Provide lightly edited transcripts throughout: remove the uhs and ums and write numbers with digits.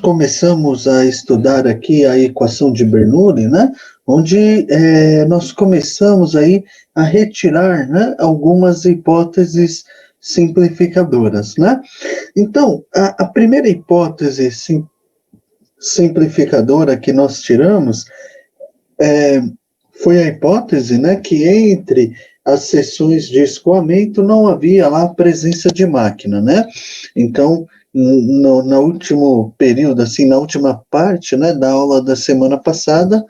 começamos a estudar aqui a equação de Bernoulli, né? Onde nós começamos aí a retirar, né, algumas hipóteses simplificadoras, né? Então, a primeira hipótese simplificadora que nós tiramos foi a hipótese, né, que entre as seções de escoamento não havia lá presença de máquina, né? Então, no último período, assim, na última parte, né, da aula da semana passada,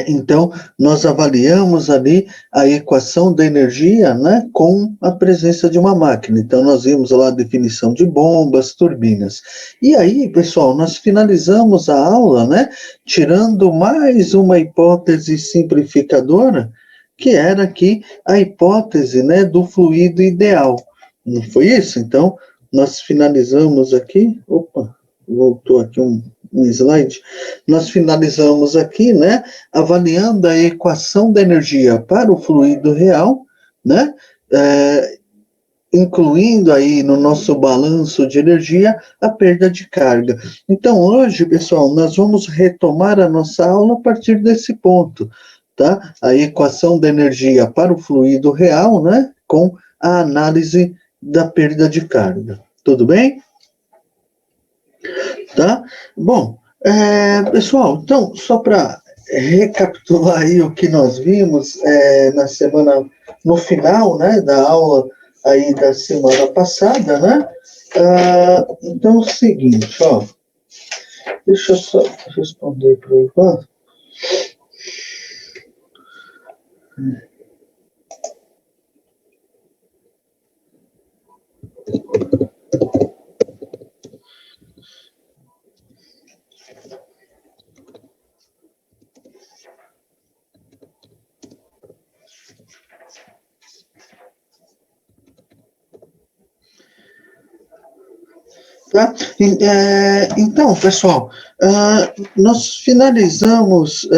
então, nós avaliamos ali a equação da energia, né, com a presença de uma máquina. Então, nós vimos lá a definição de bombas, turbinas. E aí, pessoal, nós finalizamos a aula, né, tirando mais uma hipótese simplificadora, que era aqui a hipótese, né, do fluido ideal. Não foi isso? Então, nós finalizamos aqui. Opa, voltou aqui um slide. Nós finalizamos aqui, né, avaliando a equação da energia para o fluido real, né, incluindo aí no nosso balanço de energia a perda de carga. Então, hoje, pessoal, nós vamos retomar a nossa aula a partir desse ponto, tá? A equação da energia para o fluido real, né, com a análise da perda de carga. Tudo bem? Tá? Bom, pessoal, então, só para recapitular aí o que nós vimos na semana, no final, né, da aula aí da semana passada, né? Então, é o seguinte, ó, deixa eu só responder para o Ivan. Tá? Então, pessoal, nós finalizamos.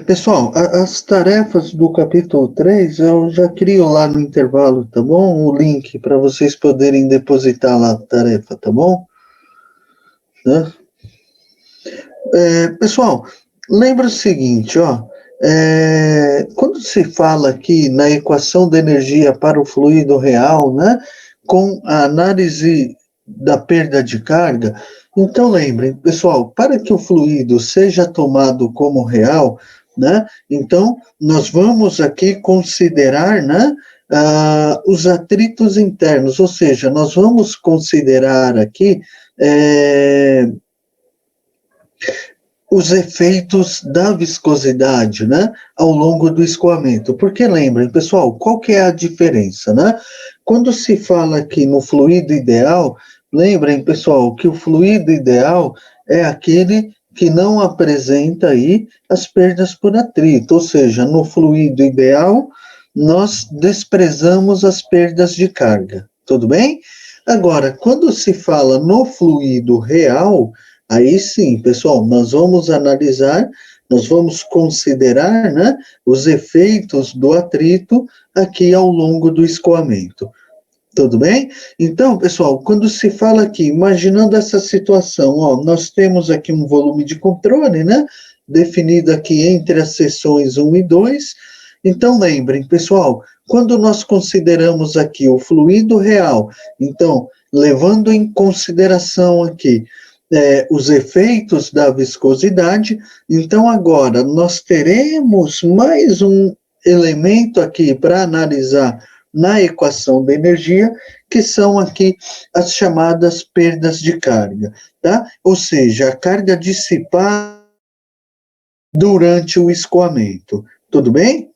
Pessoal, as tarefas do capítulo 3 eu já crio lá no intervalo, tá bom? O link para vocês poderem depositar lá a tarefa, tá bom? Né? Pessoal, lembra o seguinte, ó. Quando se fala aqui na equação da energia para o fluido real, né, com a análise da perda de carga, então lembrem, pessoal, para que o fluido seja tomado como real, né, então nós vamos aqui considerar, né, os atritos internos, ou seja, nós vamos considerar aqui os efeitos da viscosidade, né, ao longo do escoamento. Porque lembrem, pessoal, qual que é a diferença, né? Quando se fala aqui no fluido ideal, lembrem, pessoal, que o fluido ideal é aquele que não apresenta aí as perdas por atrito, ou seja, no fluido ideal, nós desprezamos as perdas de carga, tudo bem? Agora, quando se fala no fluido real, aí sim, pessoal, nós vamos analisar, nós vamos considerar, né, os efeitos do atrito aqui ao longo do escoamento. Tudo bem? Então, pessoal, quando se fala aqui, imaginando essa situação, ó, nós temos aqui um volume de controle, né, definido aqui entre as seções 1 e 2. Então, lembrem, pessoal, quando nós consideramos aqui o fluido real, então, levando em consideração aqui os efeitos da viscosidade, então agora nós teremos mais um elemento aqui para analisar na equação da energia, que são aqui as chamadas perdas de carga, tá? Ou seja, a carga dissipada durante o escoamento. Tudo bem?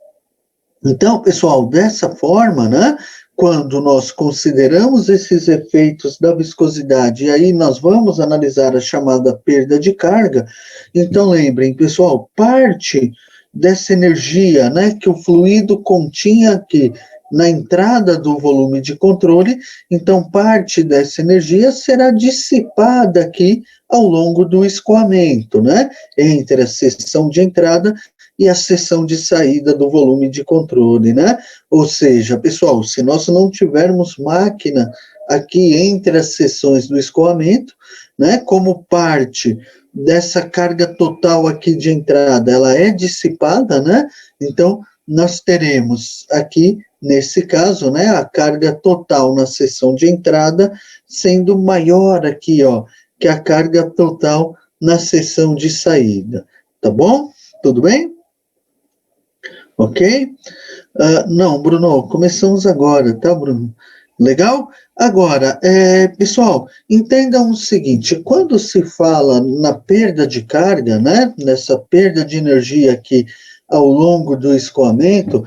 Então, pessoal, dessa forma, né, quando nós consideramos esses efeitos da viscosidade, e aí nós vamos analisar a chamada perda de carga, então lembrem, pessoal, parte dessa energia, né, que o fluido continha aqui na entrada do volume de controle, então parte dessa energia será dissipada aqui ao longo do escoamento, né, entre a seção de entrada e a seção de saída do volume de controle, né? Ou seja, pessoal, se nós não tivermos máquina aqui entre as seções do escoamento, né, como parte dessa carga total aqui de entrada, ela é dissipada, né? Então, nós teremos aqui, nesse caso, né, a carga total na seção de entrada sendo maior aqui, ó, que a carga total na seção de saída. Tá bom? Tudo bem? Ok? Não, Bruno, começamos agora, tá, Bruno? Legal? Agora, pessoal, entendam o seguinte: quando se fala na perda de carga, né, nessa perda de energia aqui ao longo do escoamento,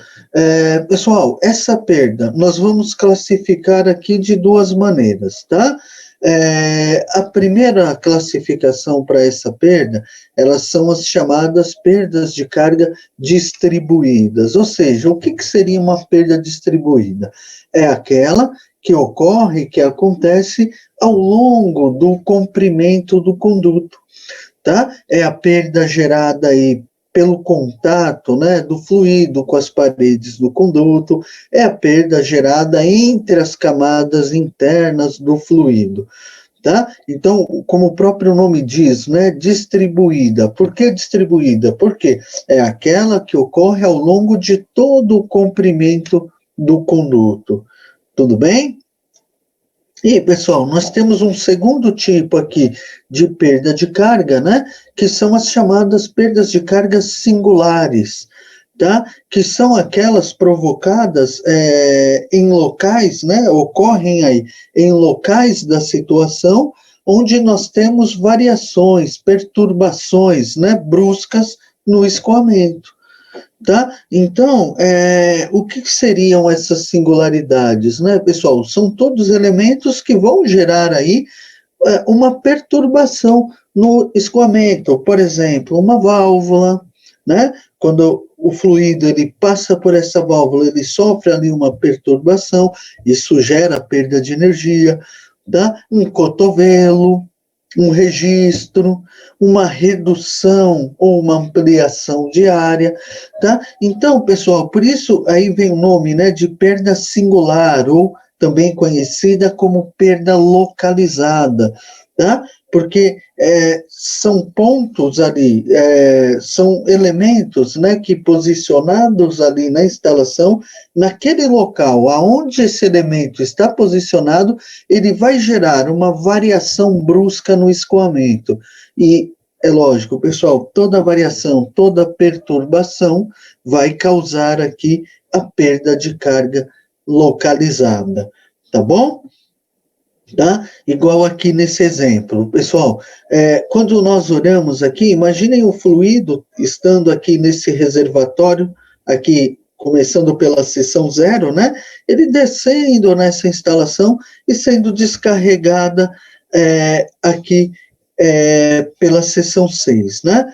pessoal, essa perda nós vamos classificar aqui de duas maneiras, tá? A primeira classificação para essa perda, elas são as chamadas perdas de carga distribuídas, ou seja, o que seria uma perda distribuída? É aquela que ocorre, que acontece ao longo do comprimento do conduto, tá? É a perda gerada aí pelo contato, né, do fluido com as paredes do conduto, é a perda gerada entre as camadas internas do fluido. Tá? Então, como o próprio nome diz, né, distribuída. Por que distribuída? Porque é aquela que ocorre ao longo de todo o comprimento do conduto. Tudo bem? E, pessoal, nós temos um segundo tipo aqui de perda de carga, né? Que são as chamadas perdas de carga singulares, tá? Que são aquelas provocadas em locais, né? Ocorrem aí em locais da situação onde nós temos variações, perturbações, né? Bruscas no escoamento. Tá? Então, o que seriam essas singularidades, né, pessoal? São todos elementos que vão gerar aí uma perturbação no escoamento. Por exemplo, uma válvula, né? Quando o fluido ele passa por essa válvula, ele sofre ali uma perturbação, isso gera perda de energia, tá? Um cotovelo, um registro, uma redução ou uma ampliação de área, tá? Então, pessoal, por isso aí vem o nome, né, de perda singular, ou também conhecida como perda localizada, tá? Porque são pontos ali, são elementos, né, que posicionados ali na instalação, naquele local aonde esse elemento está posicionado, ele vai gerar uma variação brusca no escoamento. E é lógico, pessoal, toda variação, toda perturbação vai causar aqui a perda de carga localizada, tá bom? Tá? Igual aqui nesse exemplo. Pessoal, quando nós olhamos aqui, imaginem o fluido estando aqui nesse reservatório, aqui começando pela seção 0, né? Ele descendo nessa instalação e sendo descarregada aqui pela seção 6, né?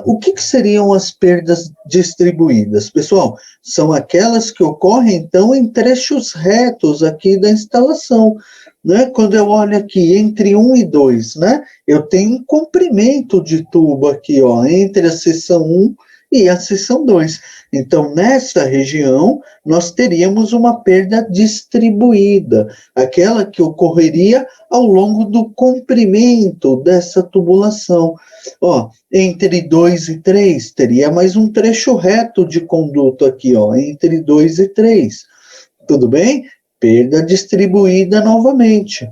O que seriam as perdas distribuídas? Pessoal, são aquelas que ocorrem, então, em trechos retos aqui da instalação, né? Quando eu olho aqui entre 1 e 2, né? Eu tenho um comprimento de tubo aqui, ó, entre a seção 1 e a seção 2. Então, nessa região, nós teríamos uma perda distribuída, aquela que ocorreria ao longo do comprimento dessa tubulação. Ó, entre 2 e 3, teria mais um trecho reto de conduto aqui, ó, entre 2 e 3. Tudo bem? Perda distribuída novamente.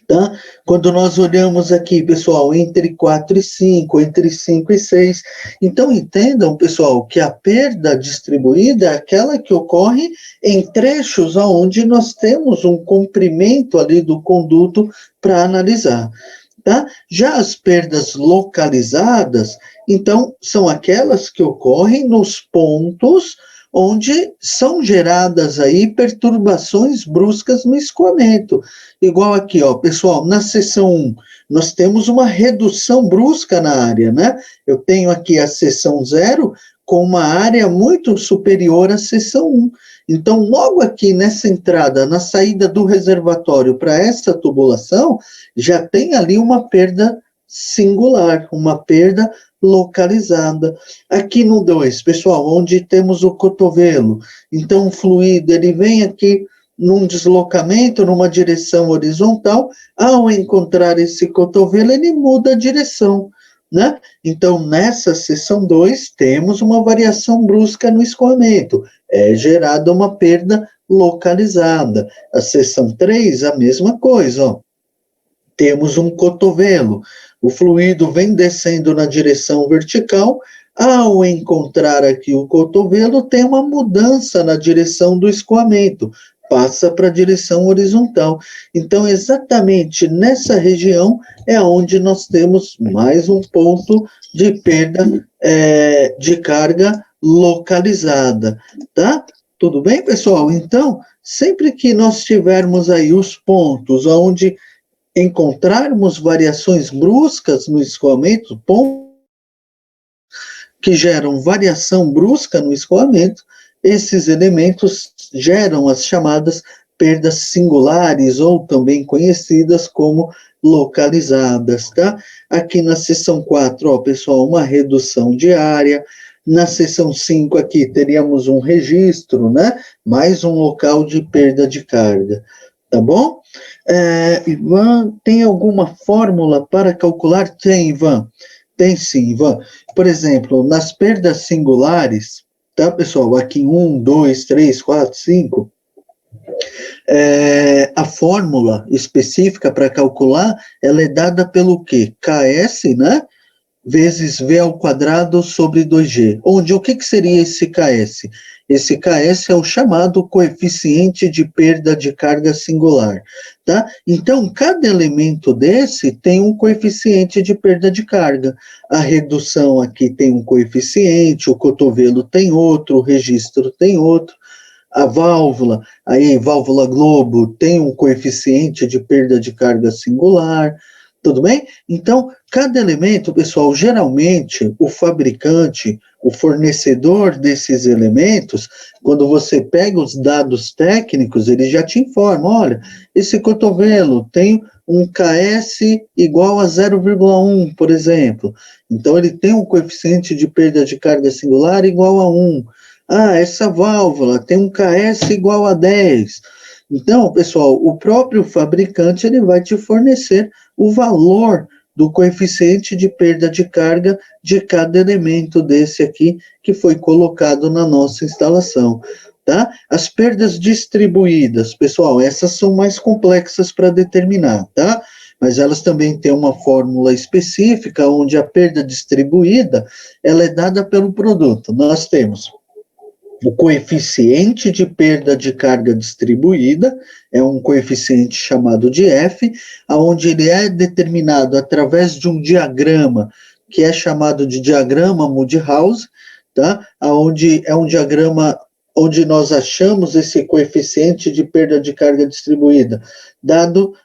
Tá? Quando nós olhamos aqui, pessoal, entre 4 e 5, entre 5 e 6, então entendam, pessoal, que a perda distribuída é aquela que ocorre em trechos onde nós temos um comprimento ali do conduto para analisar. Tá? Já as perdas localizadas, então, são aquelas que ocorrem nos pontos onde são geradas aí perturbações bruscas no escoamento. Igual aqui, ó, pessoal, na seção 1, nós temos uma redução brusca na área, né? Eu tenho aqui a seção 0 com uma área muito superior à seção 1. Então, logo aqui nessa entrada, na saída do reservatório para essa tubulação, já tem ali uma perda singular, uma perda localizada. Aqui no 2, pessoal, onde temos o cotovelo, então o fluido ele vem aqui num deslocamento, numa direção horizontal, ao encontrar esse cotovelo, ele muda a direção, né? Então, nessa seção 2, temos uma variação brusca no escoamento, é gerada uma perda localizada. A seção 3, a mesma coisa, ó. Temos um cotovelo, o fluido vem descendo na direção vertical, ao encontrar aqui o cotovelo, tem uma mudança na direção do escoamento, passa para a direção horizontal. Então, exatamente nessa região é onde nós temos mais um ponto de perda de carga localizada, tá? Tudo bem, pessoal? Então, sempre que nós tivermos aí os pontos onde encontrarmos variações bruscas no escoamento, pontos que geram variação brusca no escoamento, esses elementos geram as chamadas perdas singulares, ou também conhecidas como localizadas, tá? Aqui na seção 4, ó, pessoal, uma redução de área. Na seção 5 aqui teríamos um registro, né? Mais um local de perda de carga, tá bom? Ivan, tem alguma fórmula para calcular? Tem, Ivan. Tem sim, Ivan. Por exemplo, nas perdas singulares, tá, pessoal? Aqui 1, 2, 3, 4, 5. A fórmula específica para calcular, ela é dada pelo quê? KS, né? Vezes V ao quadrado sobre 2G. Onde, o que seria esse KS? Esse KS é o chamado coeficiente de perda de carga singular, tá? Então, cada elemento desse tem um coeficiente de perda de carga. A redução aqui tem um coeficiente, o cotovelo tem outro, o registro tem outro. A válvula, aí válvula globo, tem um coeficiente de perda de carga singular, tudo bem? Então, cada elemento, pessoal, geralmente o fabricante, o fornecedor desses elementos, quando você pega os dados técnicos, ele já te informa, olha, esse cotovelo tem um KS igual a 0,1, por exemplo. Então, ele tem um coeficiente de perda de carga singular igual a 1. Essa válvula tem um KS igual a 10. Então, pessoal, o próprio fabricante ele vai te fornecer o valor do coeficiente de perda de carga de cada elemento desse aqui que foi colocado na nossa instalação, tá? As perdas distribuídas, pessoal, essas são mais complexas para determinar, tá? Mas elas também têm uma fórmula específica onde a perda distribuída ela é dada pelo produto. Nós temos o coeficiente de perda de carga distribuída, é um coeficiente chamado de F, onde ele é determinado através de um diagrama, que é chamado de diagrama Moody-House, tá? Onde é um diagrama onde nós achamos esse coeficiente de perda de carga distribuída, dado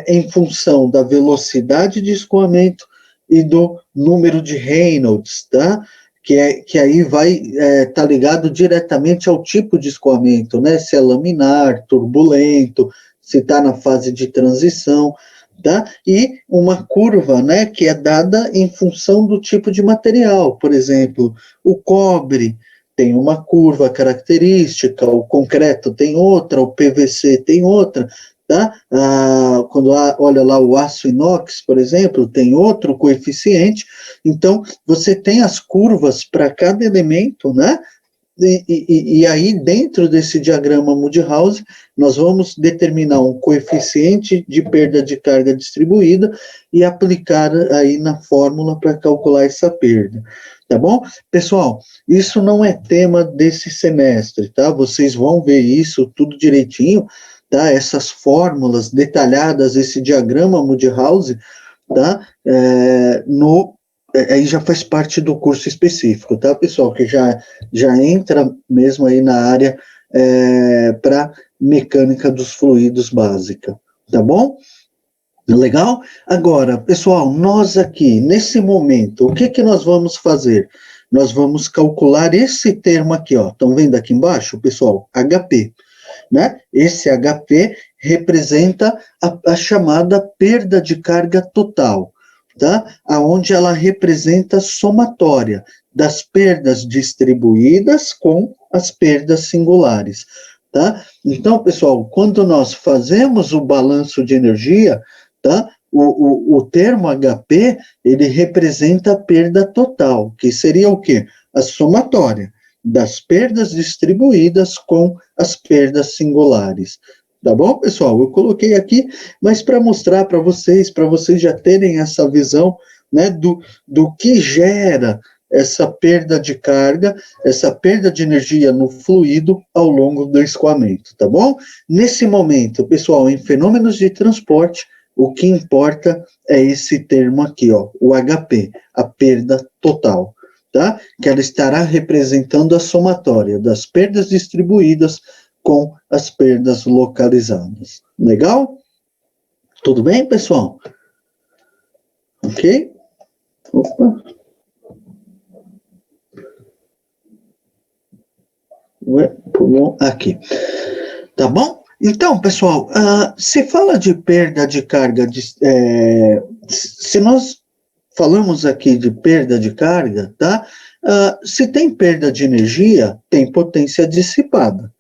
em função da velocidade de escoamento e do número de Reynolds, tá? Que aí vai tá ligado diretamente ao tipo de escoamento, né? Se é laminar, turbulento, se está na fase de transição, tá? E uma curva, né, que é dada em função do tipo de material. Por exemplo, o cobre tem uma curva característica, o concreto tem outra, o PVC tem outra, tá? Quando olha lá o aço inox, por exemplo, tem outro coeficiente. Então, você tem as curvas para cada elemento, né? E aí, dentro desse diagrama Moody-House, nós vamos determinar um coeficiente de perda de carga distribuída e aplicar aí na fórmula para calcular essa perda, tá bom? Pessoal, isso não é tema desse semestre, tá? Vocês vão ver isso tudo direitinho, tá? Essas fórmulas detalhadas, esse diagrama Moody-House, tá? Aí já faz parte do curso específico, tá, pessoal? Que já entra mesmo aí na área para mecânica dos fluidos básica, tá bom? Legal? Agora, pessoal, nós aqui, nesse momento, o que nós vamos fazer? Nós vamos calcular esse termo aqui, ó. Estão vendo aqui embaixo, pessoal? HP, né? Esse HP representa a chamada perda de carga total. tá? Aonde ela representa somatória das perdas distribuídas com as perdas singulares, tá? Então, pessoal, quando nós fazemos o balanço de energia, tá? O termo HP, ele representa a perda total, que seria o quê? A somatória das perdas distribuídas com as perdas singulares. Tá bom, pessoal? Eu coloquei aqui, mas para mostrar para vocês já terem essa visão, né, do que gera essa perda de carga, essa perda de energia no fluido ao longo do escoamento, tá bom? Nesse momento, pessoal, em fenômenos de transporte, o que importa é esse termo aqui, ó, o HP, a perda total, tá? Que ela estará representando a somatória das perdas distribuídas com as perdas localizadas. Legal? Tudo bem, pessoal? Ok? Opa. Ué, pulou aqui. Tá bom? Então, pessoal, se fala de perda de carga, se nós falamos aqui de perda de carga, tá? Se tem perda de energia, tem potência dissipada,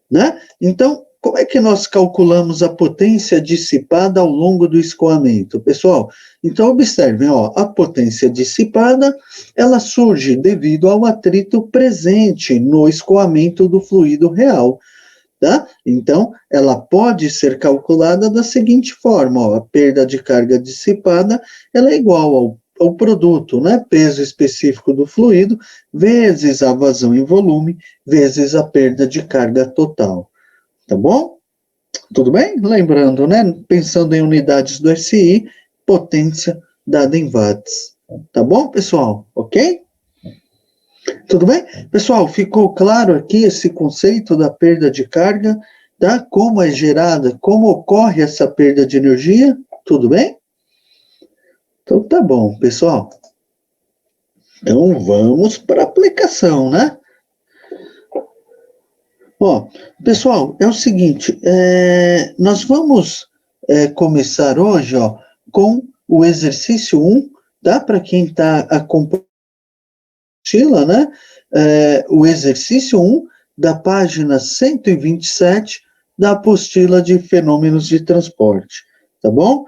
né? Então, como é que nós calculamos a potência dissipada ao longo do escoamento, pessoal? Então, observem, ó, a potência dissipada, ela surge devido ao atrito presente no escoamento do fluido real, tá? Então, ela pode ser calculada da seguinte forma, ó, a perda de carga dissipada, ela é igual ao produto, né, peso específico do fluido, vezes a vazão em volume, vezes a perda de carga total. Tá bom? Tudo bem? Lembrando, né? Pensando em unidades do SI, potência dada em watts. Tá bom, pessoal? Ok? Tudo bem? Pessoal, ficou claro aqui esse conceito da perda de carga, tá? Como é gerada, como ocorre essa perda de energia? Tudo bem? Então tá bom, pessoal. Então vamos para a aplicação, né? Ó, pessoal, é o seguinte, nós vamos começar hoje, ó, com o exercício 1, tá? Para quem está acompanhando, né? O exercício 1 da página 127 da apostila de fenômenos de transporte, tá bom?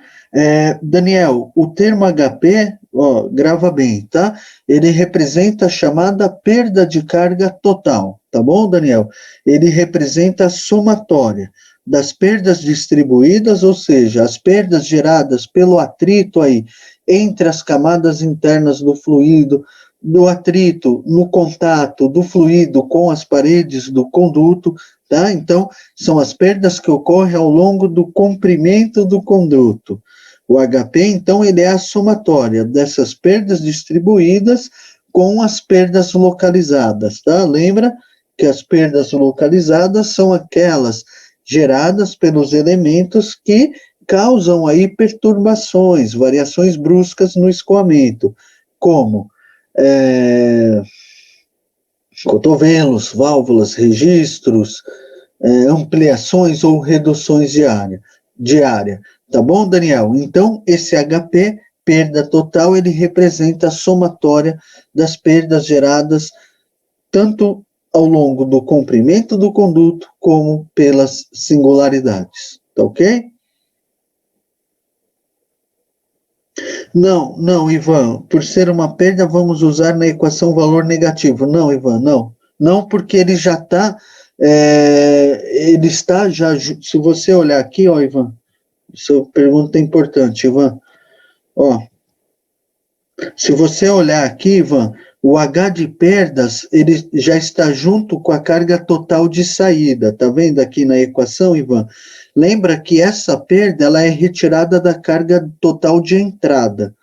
Daniel, o termo HP, ó, grava bem, tá? Ele representa a chamada perda de carga total, tá bom, Daniel? Ele representa a somatória das perdas distribuídas, ou seja, as perdas geradas pelo atrito aí entre as camadas internas do fluido, do atrito no contato do fluido com as paredes do conduto, tá? Então, são as perdas que ocorrem ao longo do comprimento do conduto. O HP, então, ele é a somatória dessas perdas distribuídas com as perdas localizadas, tá? Lembra que as perdas localizadas são aquelas geradas pelos elementos que causam aí perturbações, variações bruscas no escoamento, como cotovelos, válvulas, registros, ampliações ou reduções de área. Tá bom, Daniel? Então, esse HP, perda total, ele representa a somatória das perdas geradas tanto ao longo do comprimento do conduto como pelas singularidades. Tá ok? Não, Ivan, por ser uma perda, vamos usar na equação valor negativo. Não, Ivan, não. Não, porque ele já está, ele está já, se você olhar aqui, ó, Ivan, sua pergunta é importante, Ivan. Ó, se você olhar aqui, Ivan, o H de perdas, ele já está junto com a carga total de saída. Tá vendo aqui na equação, Ivan? Lembra que essa perda, ela é retirada da carga total de entrada.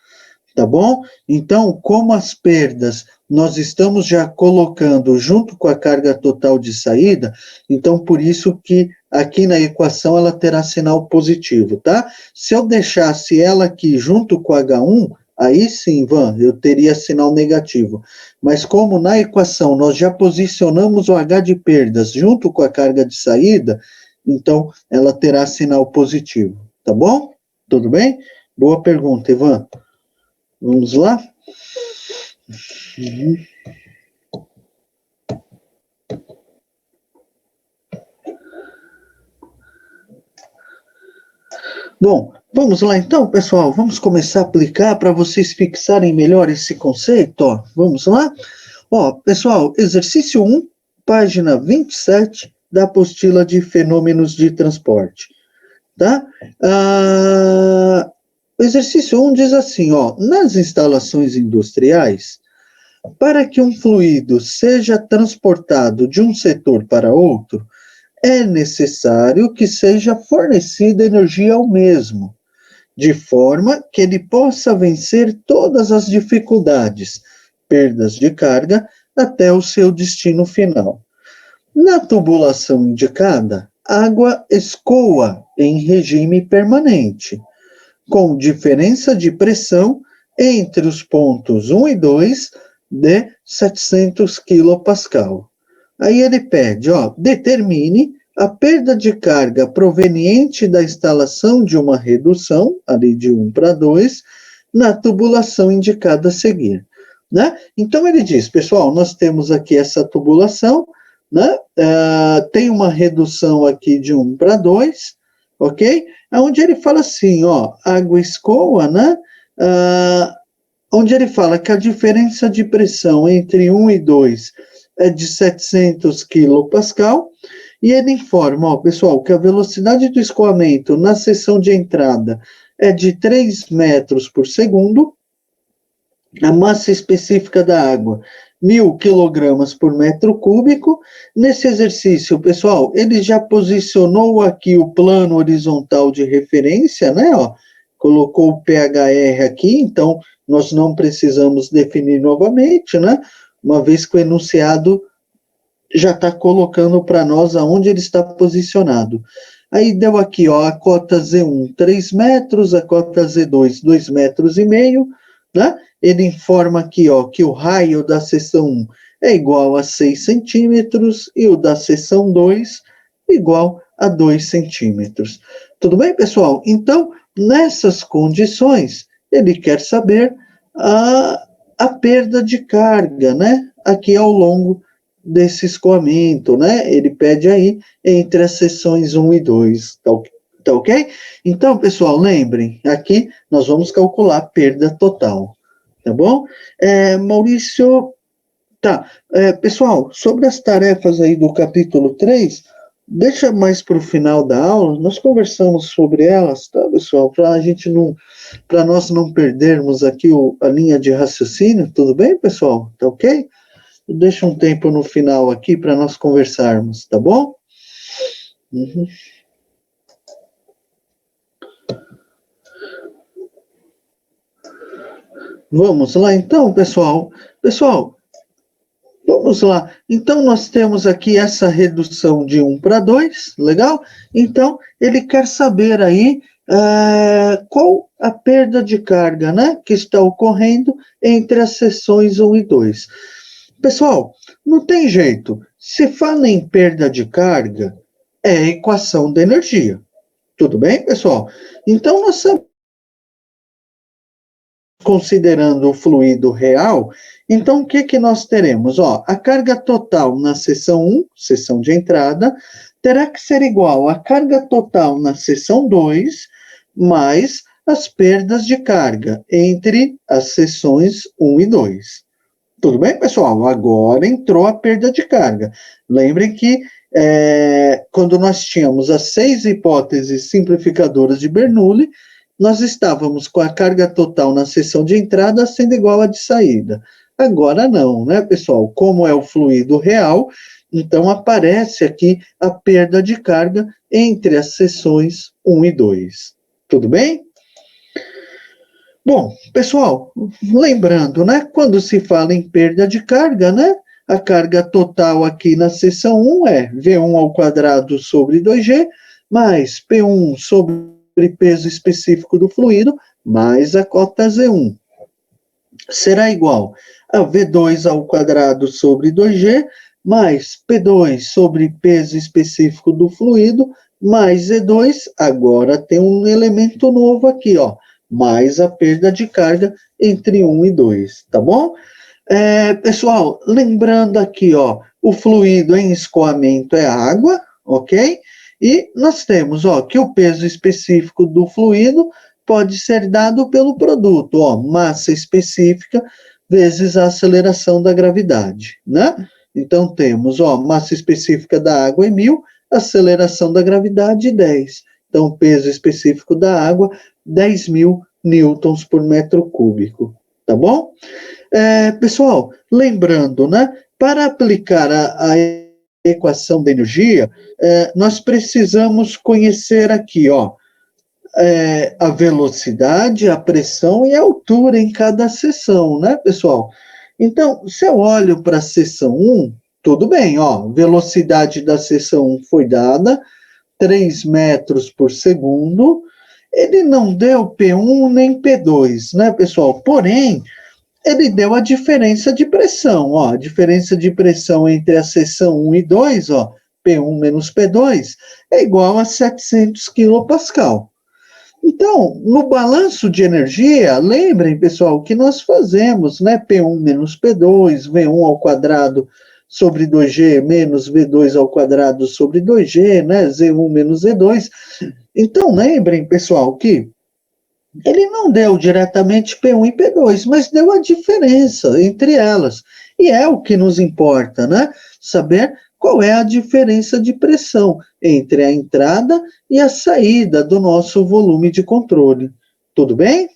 Tá bom? Então, como as perdas nós estamos já colocando junto com a carga total de saída, então por isso que aqui na equação ela terá sinal positivo, tá? Se eu deixasse ela aqui junto com H1, aí sim, Ivan, eu teria sinal negativo. Mas como na equação nós já posicionamos o H de perdas junto com a carga de saída, então ela terá sinal positivo, tá bom? Tudo bem? Boa pergunta, Ivan. Vamos lá? Uhum. Bom, vamos lá então, pessoal. Vamos começar a aplicar para vocês fixarem melhor esse conceito. Ó. Vamos lá? Ó, pessoal, exercício 1, página 27 da apostila de fenômenos de transporte. Tá? O exercício 1 diz assim, ó, nas instalações industriais, para que um fluido seja transportado de um setor para outro, é necessário que seja fornecida energia ao mesmo, de forma que ele possa vencer todas as dificuldades, perdas de carga, até o seu destino final. Na tubulação indicada, água escoa em regime permanente, com diferença de pressão entre os pontos 1 e 2 de 700 kPa. Aí ele pede, ó, determine a perda de carga proveniente da instalação de uma redução, ali de 1 para 2, na tubulação indicada a seguir. Né? Então ele diz, pessoal, nós temos aqui essa tubulação, né? Tem uma redução aqui de 1 para 2, ok? Onde ele fala assim, ó, água escoa, né? Onde ele fala que a diferença de pressão entre 1 e 2 é de 700 kPa, e ele informa, ó, pessoal, que a velocidade do escoamento na seção de entrada é de 3 metros por segundo, a massa específica da água, 1.000 quilogramas por metro cúbico. Nesse exercício, pessoal, ele já posicionou aqui o plano horizontal de referência, né? Ó, colocou o PHR aqui, então nós não precisamos definir novamente, né? Uma vez que o enunciado já está colocando para nós aonde ele está posicionado. Aí deu aqui, ó, a cota Z1, 3 metros, a cota Z2, 2,5 metros, né? Ele informa aqui, ó, que o raio da seção 1 é igual a 6 centímetros e o da seção 2 igual a 2 centímetros. Tudo bem, pessoal? Então, nessas condições, ele quer saber a perda de carga, né? Aqui ao longo desse escoamento, né? Ele pede aí entre as seções 1 e 2, tá ok? Então, pessoal, lembrem, aqui nós vamos calcular a perda total, tá bom? Maurício, tá. Pessoal, sobre as tarefas aí do capítulo 3, deixa mais para o final da aula, nós conversamos sobre elas, tá, pessoal? Para nós não perdermos aqui a linha de raciocínio, tudo bem, pessoal? Tá ok? Deixa um tempo no final aqui para nós conversarmos, tá bom? Uhum. Vamos lá então, pessoal. Pessoal, vamos lá. Então, nós temos aqui essa redução de 1 para 2, legal? Então, ele quer saber aí qual a perda de carga, né, que está ocorrendo entre as seções 1 e 2. Pessoal, não tem jeito. Se fala em perda de carga, é a equação da energia. Tudo bem, pessoal? Então, nós sabemos, considerando o fluido real, então o que nós teremos? Ó, a carga total na seção 1, seção de entrada, terá que ser igual à carga total na seção 2, mais as perdas de carga entre as seções 1 e 2. Tudo bem, pessoal? Agora entrou a perda de carga. Lembrem que quando nós tínhamos as 6 hipóteses simplificadoras de Bernoulli, nós estávamos com a carga total na seção de entrada sendo igual à de saída. Agora não, né, pessoal? Como é o fluido real, então aparece aqui a perda de carga entre as seções 1 e 2. Tudo bem? Bom, pessoal, lembrando, né, quando se fala em perda de carga, né, a carga total aqui na seção 1 é V1 ao quadrado sobre 2G, mais P1 sobre peso específico do fluido, mais a cota Z1. Será igual a V2 ao quadrado sobre 2G, mais P2 sobre peso específico do fluido, mais Z2. Agora tem um elemento novo aqui, ó. mais a perda de carga entre 1 e 2, tá bom? Pessoal, lembrando aqui, ó, o fluido em escoamento é água, ok? E nós temos, ó, que o peso específico do fluido pode ser dado pelo produto, ó, massa específica vezes a aceleração da gravidade, né? Então temos, ó, massa específica da água é 1.000, aceleração da gravidade 10. Então, peso específico da água, 10.000 newtons por metro cúbico, tá bom? Pessoal, lembrando, né, para aplicar a equação da energia, nós precisamos conhecer aqui, ó, a velocidade, a pressão e a altura em cada seção, né, pessoal? Então, se eu olho para a seção 1, tudo bem, ó, velocidade da seção 1 foi dada, 3 metros por segundo, ele não deu P1 nem P2, né, pessoal? Porém, ele deu a diferença de pressão, ó, a diferença de pressão entre a seção 1 e 2, ó, P1 menos P2, é igual a 700 kPa. Então, no balanço de energia, lembrem, pessoal, que nós fazemos, né, P1 menos P2, V1 ao quadrado sobre 2G menos V2 ao quadrado sobre 2G, né, Z1 menos Z2. Então, lembrem, pessoal, que ele não deu diretamente P1 e P2, mas deu a diferença entre elas. E é o que nos importa, né? Saber qual é a diferença de pressão entre a entrada e a saída do nosso volume de controle. Tudo bem?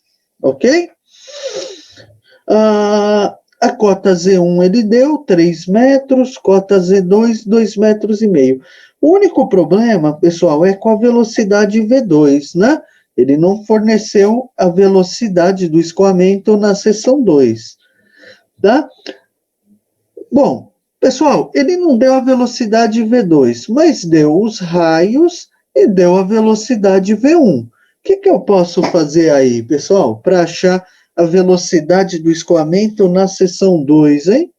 Ok? A cota Z1 ele deu 3 metros, cota Z2, 2,5 metros. O único problema, pessoal, é com a velocidade V2, né? Ele não forneceu a velocidade do escoamento na seção 2, tá? Bom, pessoal, ele não deu a velocidade V2, mas deu os raios e deu a velocidade V1. O que eu posso fazer aí, pessoal, para achar a velocidade do escoamento na seção 2, hein?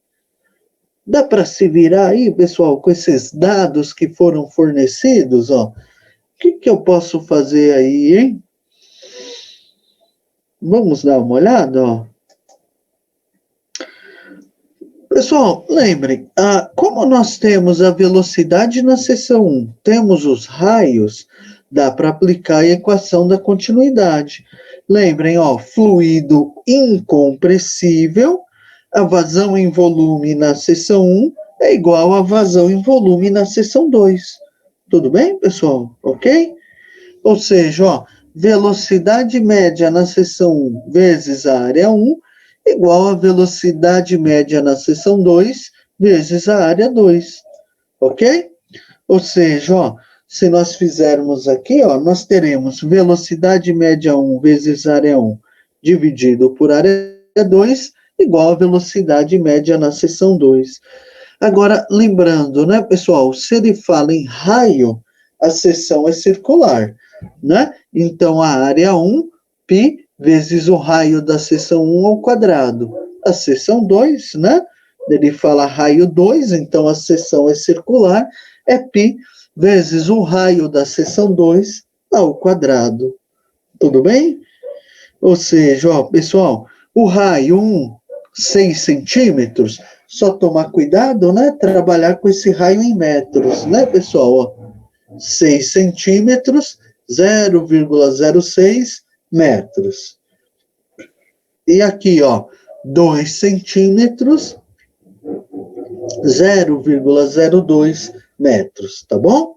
Dá para se virar aí, pessoal, com esses dados que foram fornecidos, ó? O que eu posso fazer aí, hein? Vamos dar uma olhada, ó. Pessoal, lembrem, como nós temos a velocidade na seção 1, temos os raios, dá para aplicar a equação da continuidade. Lembrem, ó, fluido incompressível, a vazão em volume na seção 1 é igual a vazão em volume na seção 2. Tudo bem, pessoal? Ok? Ou seja, ó, velocidade média na seção 1 vezes a área 1 igual a velocidade média na seção 2 vezes a área 2. Ok? Ou seja, ó, se nós fizermos aqui, ó, nós teremos velocidade média 1 vezes área 1 dividido por área 2 igual a velocidade média na seção 2. Agora, lembrando, né, pessoal, se ele fala em raio, a seção é circular, né? Então, a área 1, π, vezes o raio da seção 1 ao quadrado. A seção 2, né? Ele fala raio 2, então a seção é circular, é π vezes o raio da seção 2 ao quadrado. Tudo bem? Ou seja, ó, pessoal, o raio 1, 6 centímetros, só tomar cuidado, né? Trabalhar com esse raio em metros, né, pessoal? Ó, 6 centímetros, 0,06 metros. E aqui, ó, 2 centímetros, 0,02 metros, tá bom?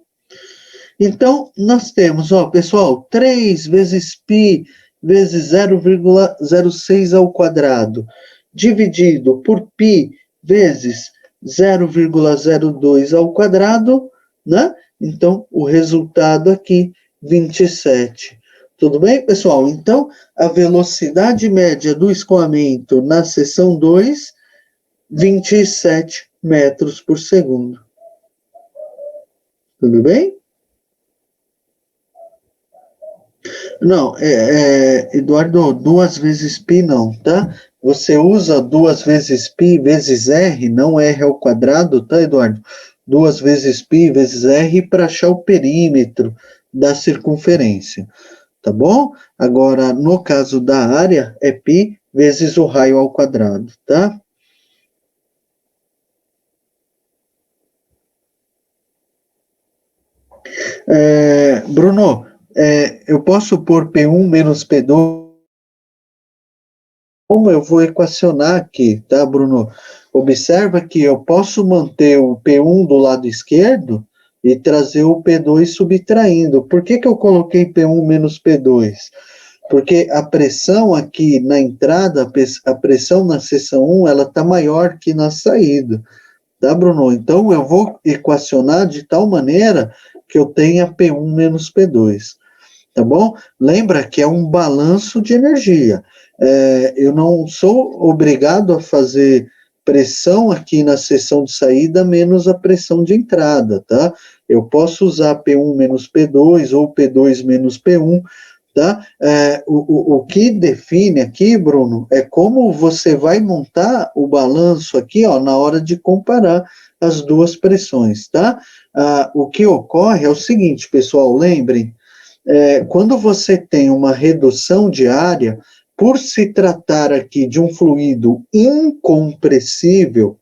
Então, nós temos, ó, pessoal, 3 vezes π vezes 0,06 ao quadrado, dividido por π vezes 0,02 ao quadrado, né? Então, o resultado aqui, 27. Tudo bem, pessoal? Então, a velocidade média do escoamento na seção 2, 27 metros por segundo. Tudo bem? Não, Eduardo, 2 vezes π não, tá? Você usa 2 vezes π vezes r, não r ao quadrado, tá, Eduardo? 2 vezes π vezes r para achar o perímetro da circunferência. tá bom? Agora, no caso da área, é π vezes o raio ao quadrado, tá? Bruno, eu posso pôr P1 menos P2? Como eu vou equacionar aqui, tá, Bruno? Observa que eu posso manter o P1 do lado esquerdo e trazer o P2 subtraindo. Por que que eu coloquei P1 menos P2? Porque a pressão aqui na entrada, a pressão na seção 1, ela está maior que na saída, tá, Bruno? Então, eu vou equacionar de tal maneira que eu tenha P1 menos P2, tá bom? Lembra que é um balanço de energia. Eu não sou obrigado a fazer pressão aqui na seção de saída menos a pressão de entrada, tá? Eu posso usar P1 menos P2 ou P2 menos P1, tá? O que define aqui, Bruno, é como você vai montar o balanço aqui, ó, na hora de comparar as duas pressões, tá? O que ocorre é o seguinte, pessoal, lembrem, quando você tem uma redução de área, por se tratar aqui de um fluido incompressível,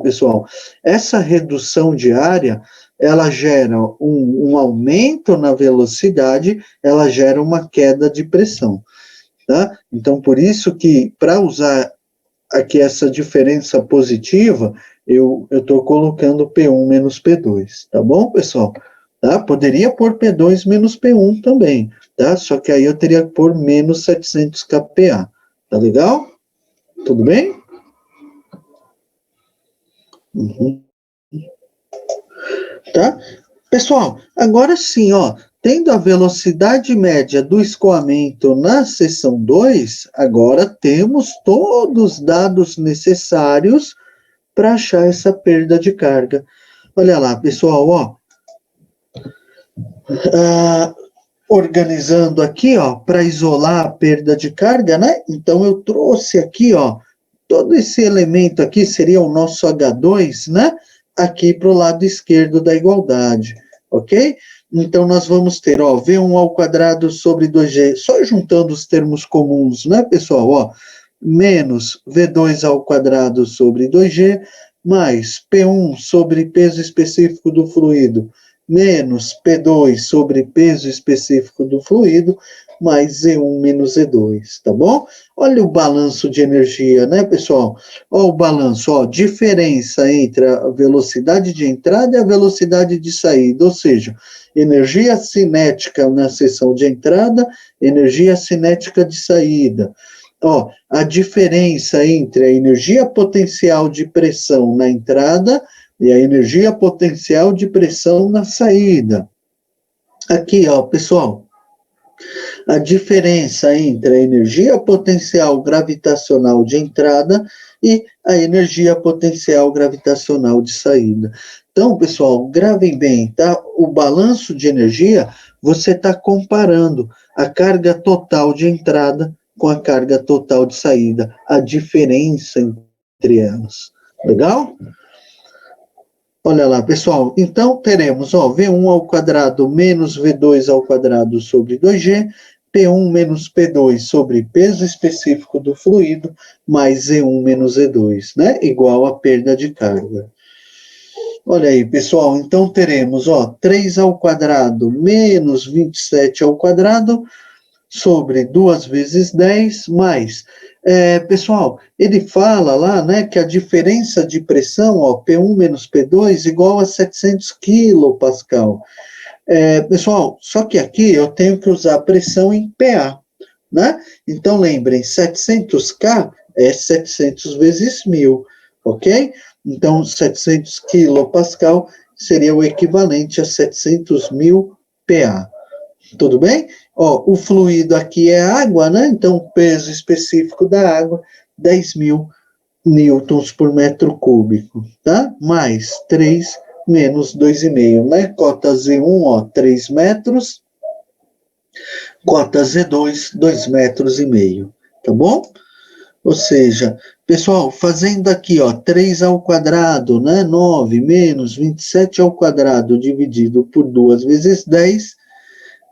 pessoal, essa redução de área, ela gera um aumento na velocidade, ela gera uma queda de pressão, tá? Então, por isso que, para usar aqui essa diferença positiva, eu estou colocando P1 menos P2, tá bom, pessoal? Tá? Poderia pôr P2 menos P1 também, tá? Só que aí eu teria que pôr menos 700 kPa, tá legal? Tudo bem? Uhum. Tá? Pessoal, agora sim, ó, tendo a velocidade média do escoamento na seção 2, agora temos todos os dados necessários para achar essa perda de carga. Olha lá, pessoal, ó, organizando aqui, ó, para isolar a perda de carga, né? Então eu trouxe aqui, ó, todo esse elemento aqui seria o nosso H2, né? Aqui para o lado esquerdo da igualdade, ok? Então nós vamos ter, ó, V1 ao quadrado sobre 2G, só juntando os termos comuns, né, pessoal? Ó, menos V2 ao quadrado sobre 2G, mais P1 sobre peso específico do fluido, menos P2 sobre peso específico do fluido, mais Z1 menos Z2, tá bom? Olha o balanço de energia, né, pessoal? Olha o balanço, ó, diferença entre a velocidade de entrada e a velocidade de saída, ou seja, energia cinética na seção de entrada, energia cinética de saída. Ó, a diferença entre a energia potencial de pressão na entrada e a energia potencial de pressão na saída. Aqui, ó, pessoal, a diferença entre a energia potencial gravitacional de entrada e a energia potencial gravitacional de saída. Então, pessoal, gravem bem, tá? O balanço de energia, você está comparando a carga total de entrada com a carga total de saída, a diferença entre elas. Legal? Olha lá, pessoal, então teremos, ó, V1 ao quadrado menos V2 ao quadrado sobre 2G, P1 menos P2 sobre peso específico do fluido, mais Z1 menos Z2, né? Igual a perda de carga. Olha aí, pessoal, então teremos, ó, 3 ao quadrado menos 27 ao quadrado sobre 2 vezes 10 mais. Pessoal, ele fala lá, né, que a diferença de pressão, ó, P1 menos P2 igual a 700 kPa. Pessoal, só que aqui eu tenho que usar a pressão em PA, né? Então lembrem, 700K é 700 vezes 1000, ok? Então 700 kPa seria o equivalente a 700 mil PA. Tudo bem? Ó, o fluido aqui é água, né? Então, o peso específico da água, 10.000 newtons por metro cúbico, tá? Mais 3 menos 2,5, né? Cota Z1, ó, 3 metros. Cota Z2, 2,5 metros, tá bom? Ou seja, pessoal, fazendo aqui, ó, 3 ao quadrado, né? 9 menos 27 ao quadrado dividido por 2 vezes 10,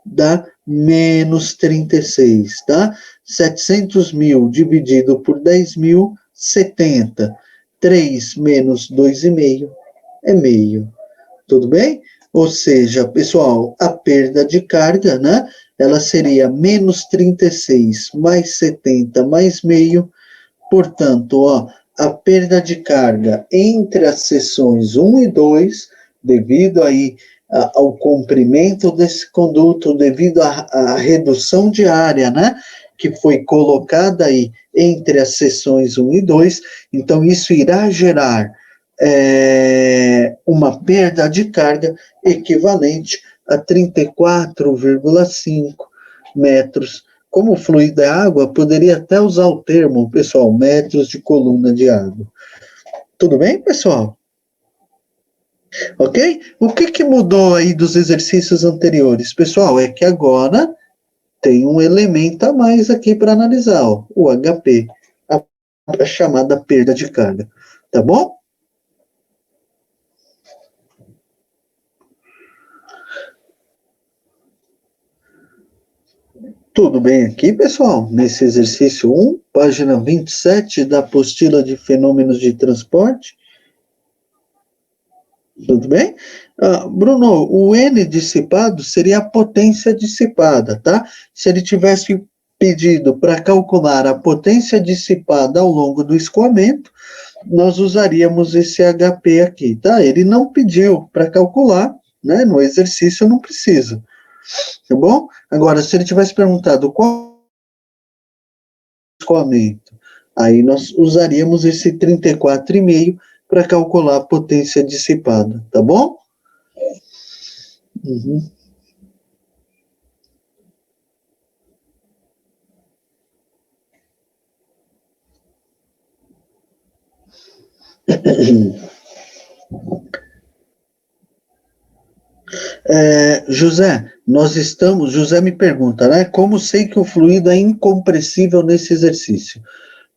dá menos 36, tá? 700 mil dividido por 10 mil, 70. 3 menos 2,5 é meio. Tudo bem? Ou seja, pessoal, a perda de carga, né? Ela seria menos 36 mais 70 mais meio. Portanto, ó, a perda de carga entre as seções 1 e 2, devido aí ao comprimento desse conduto, devido à redução de área, né, que foi colocada aí entre as seções 1 e 2, então isso irá gerar uma perda de carga equivalente a 34,5 metros. Como o fluido é água, poderia até usar o termo, pessoal, metros de coluna de água. Tudo bem, pessoal? Ok? O que mudou aí dos exercícios anteriores? Pessoal, é que agora tem um elemento a mais aqui para analisar, ó, o HP, a chamada perda de carga. Tá bom? Tudo bem aqui, pessoal? Nesse exercício 1, página 27 da apostila de fenômenos de transporte. Tudo bem? Bruno, o N dissipado seria a potência dissipada, tá? Se ele tivesse pedido para calcular a potência dissipada ao longo do escoamento, nós usaríamos esse HP aqui, tá? Ele não pediu para calcular, né? No exercício não precisa, tá bom? Agora, se ele tivesse perguntado qual escoamento, aí nós usaríamos esse 34,5 para calcular a potência dissipada, tá bom? Uhum. José me pergunta, né? Como sei que o fluido é incompressível nesse exercício?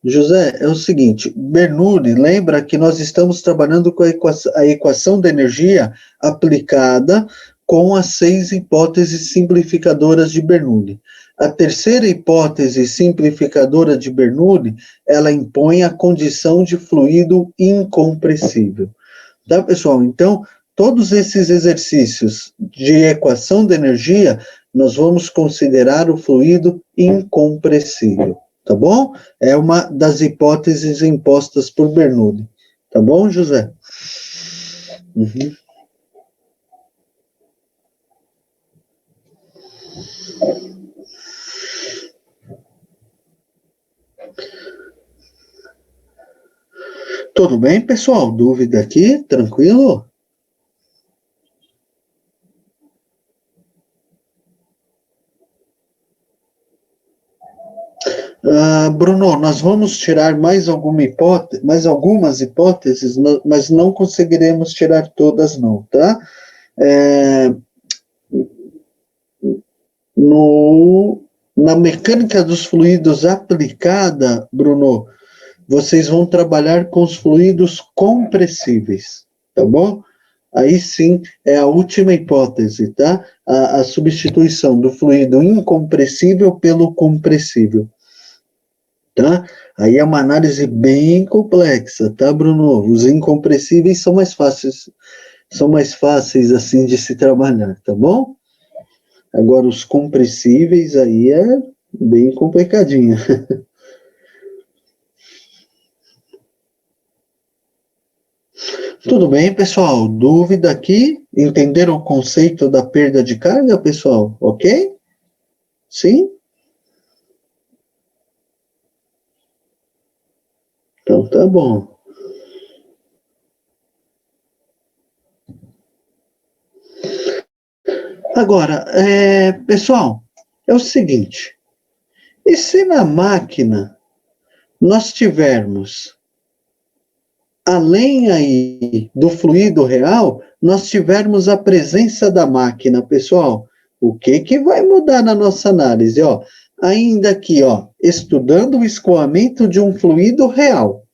José, é o seguinte, Bernoulli, lembra que nós estamos trabalhando com a equação da energia aplicada com as 6 hipóteses simplificadoras de Bernoulli. A terceira hipótese simplificadora de Bernoulli, ela impõe a condição de fluido incompressível. Tá, pessoal? Então, todos esses exercícios de equação de energia, nós vamos considerar o fluido incompressível, tá bom? É uma das hipóteses impostas por Bernoulli. Tá bom, José? Uhum. Tudo bem, pessoal? Dúvida aqui? Tranquilo? Bruno, nós vamos tirar mais algumas hipóteses, mas não conseguiremos tirar todas, não, tá? É, na mecânica dos fluidos aplicada, Bruno, vocês vão trabalhar com os fluidos compressíveis, tá bom? Aí sim é a última hipótese, tá? A substituição do fluido incompressível pelo compressível, tá? Aí é uma análise bem complexa, tá, Bruno? Os incompressíveis são mais fáceis assim de se trabalhar, tá bom? Agora os compressíveis aí é bem complicadinho. Tudo bem, pessoal? Dúvida aqui? Entenderam o conceito da perda de carga, pessoal? Ok? Sim? Então tá bom. Agora, pessoal, é o seguinte: e se na máquina nós tivermos, além aí do fluido real, nós tivermos a presença da máquina, pessoal? O que vai mudar na nossa análise? Ó, ainda aqui, ó, estudando o escoamento de um fluido real.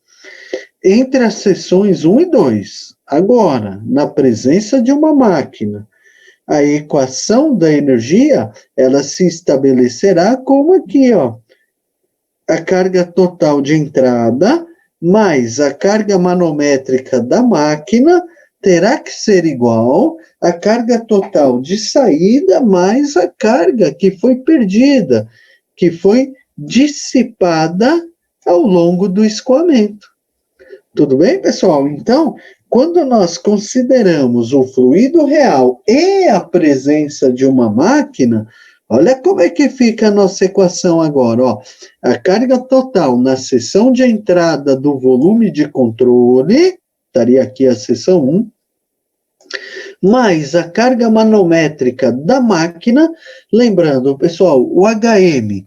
Entre as seções 1 e 2, agora, na presença de uma máquina a equação da energia, ela se estabelecerá como aqui, ó. A carga total de entrada mais a carga manométrica da máquina terá que ser igual à carga total de saída mais a carga que foi perdida, que foi dissipada ao longo do escoamento. Tudo bem, pessoal? Então, quando nós consideramos o fluido real e a presença de uma máquina, olha como é que fica a nossa equação agora, ó. A carga total na seção de entrada do volume de controle, estaria aqui a seção 1, mais a carga manométrica da máquina, lembrando, pessoal, o HM,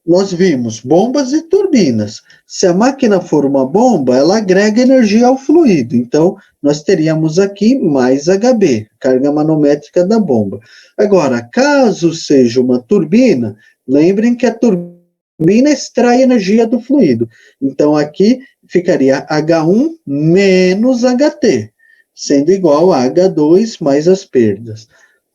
nós vimos bombas e turbinas. Se a máquina for uma bomba, ela agrega energia ao fluido. Então, nós teríamos aqui mais HB, carga manométrica da bomba. Agora, caso seja uma turbina, lembrem que a turbina extrai energia do fluido. Então, aqui ficaria H1 menos HT, sendo igual a H2 mais as perdas.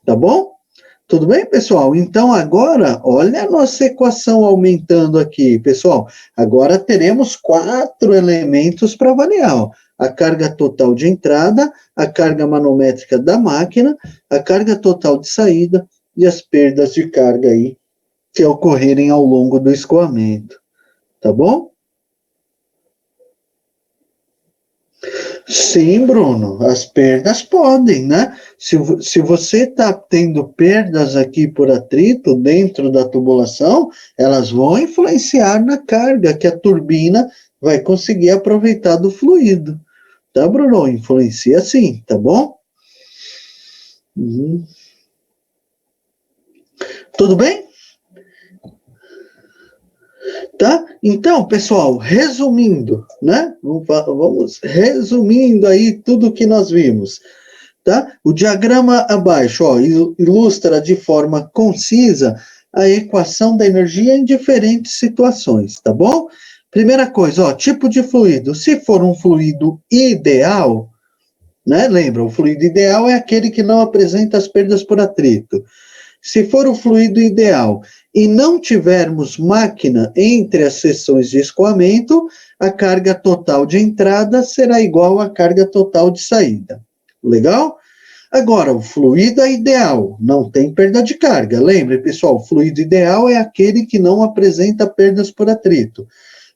Tá bom? Tudo bem, pessoal? Então, agora, olha a nossa equação aumentando aqui, pessoal. Agora teremos 4 elementos para avaliar, ó. A carga total de entrada, a carga manométrica da máquina, a carga total de saída e as perdas de carga aí que ocorrerem ao longo do escoamento. Tá bom? Sim, Bruno, as perdas podem, né? Se você está tendo perdas aqui por atrito dentro da tubulação, elas vão influenciar na carga que a turbina vai conseguir aproveitar do fluido. Tá, Bruno? Influencia sim, tá bom? Tudo bem? Tá? Então, pessoal, resumindo, né? Vamos resumindo aí tudo que nós vimos. Tá? O diagrama abaixo, ó, ilustra de forma concisa a equação da energia em diferentes situações, tá bom? Primeira coisa, ó, tipo de fluido. Se for um fluido ideal, né? Lembra, o fluido ideal é aquele que não apresenta as perdas por atrito. Se for o fluido ideal e não tivermos máquina entre as seções de escoamento, a carga total de entrada será igual à carga total de saída. Legal? Agora, o fluido é ideal, não tem perda de carga. Lembre, pessoal, o fluido ideal é aquele que não apresenta perdas por atrito.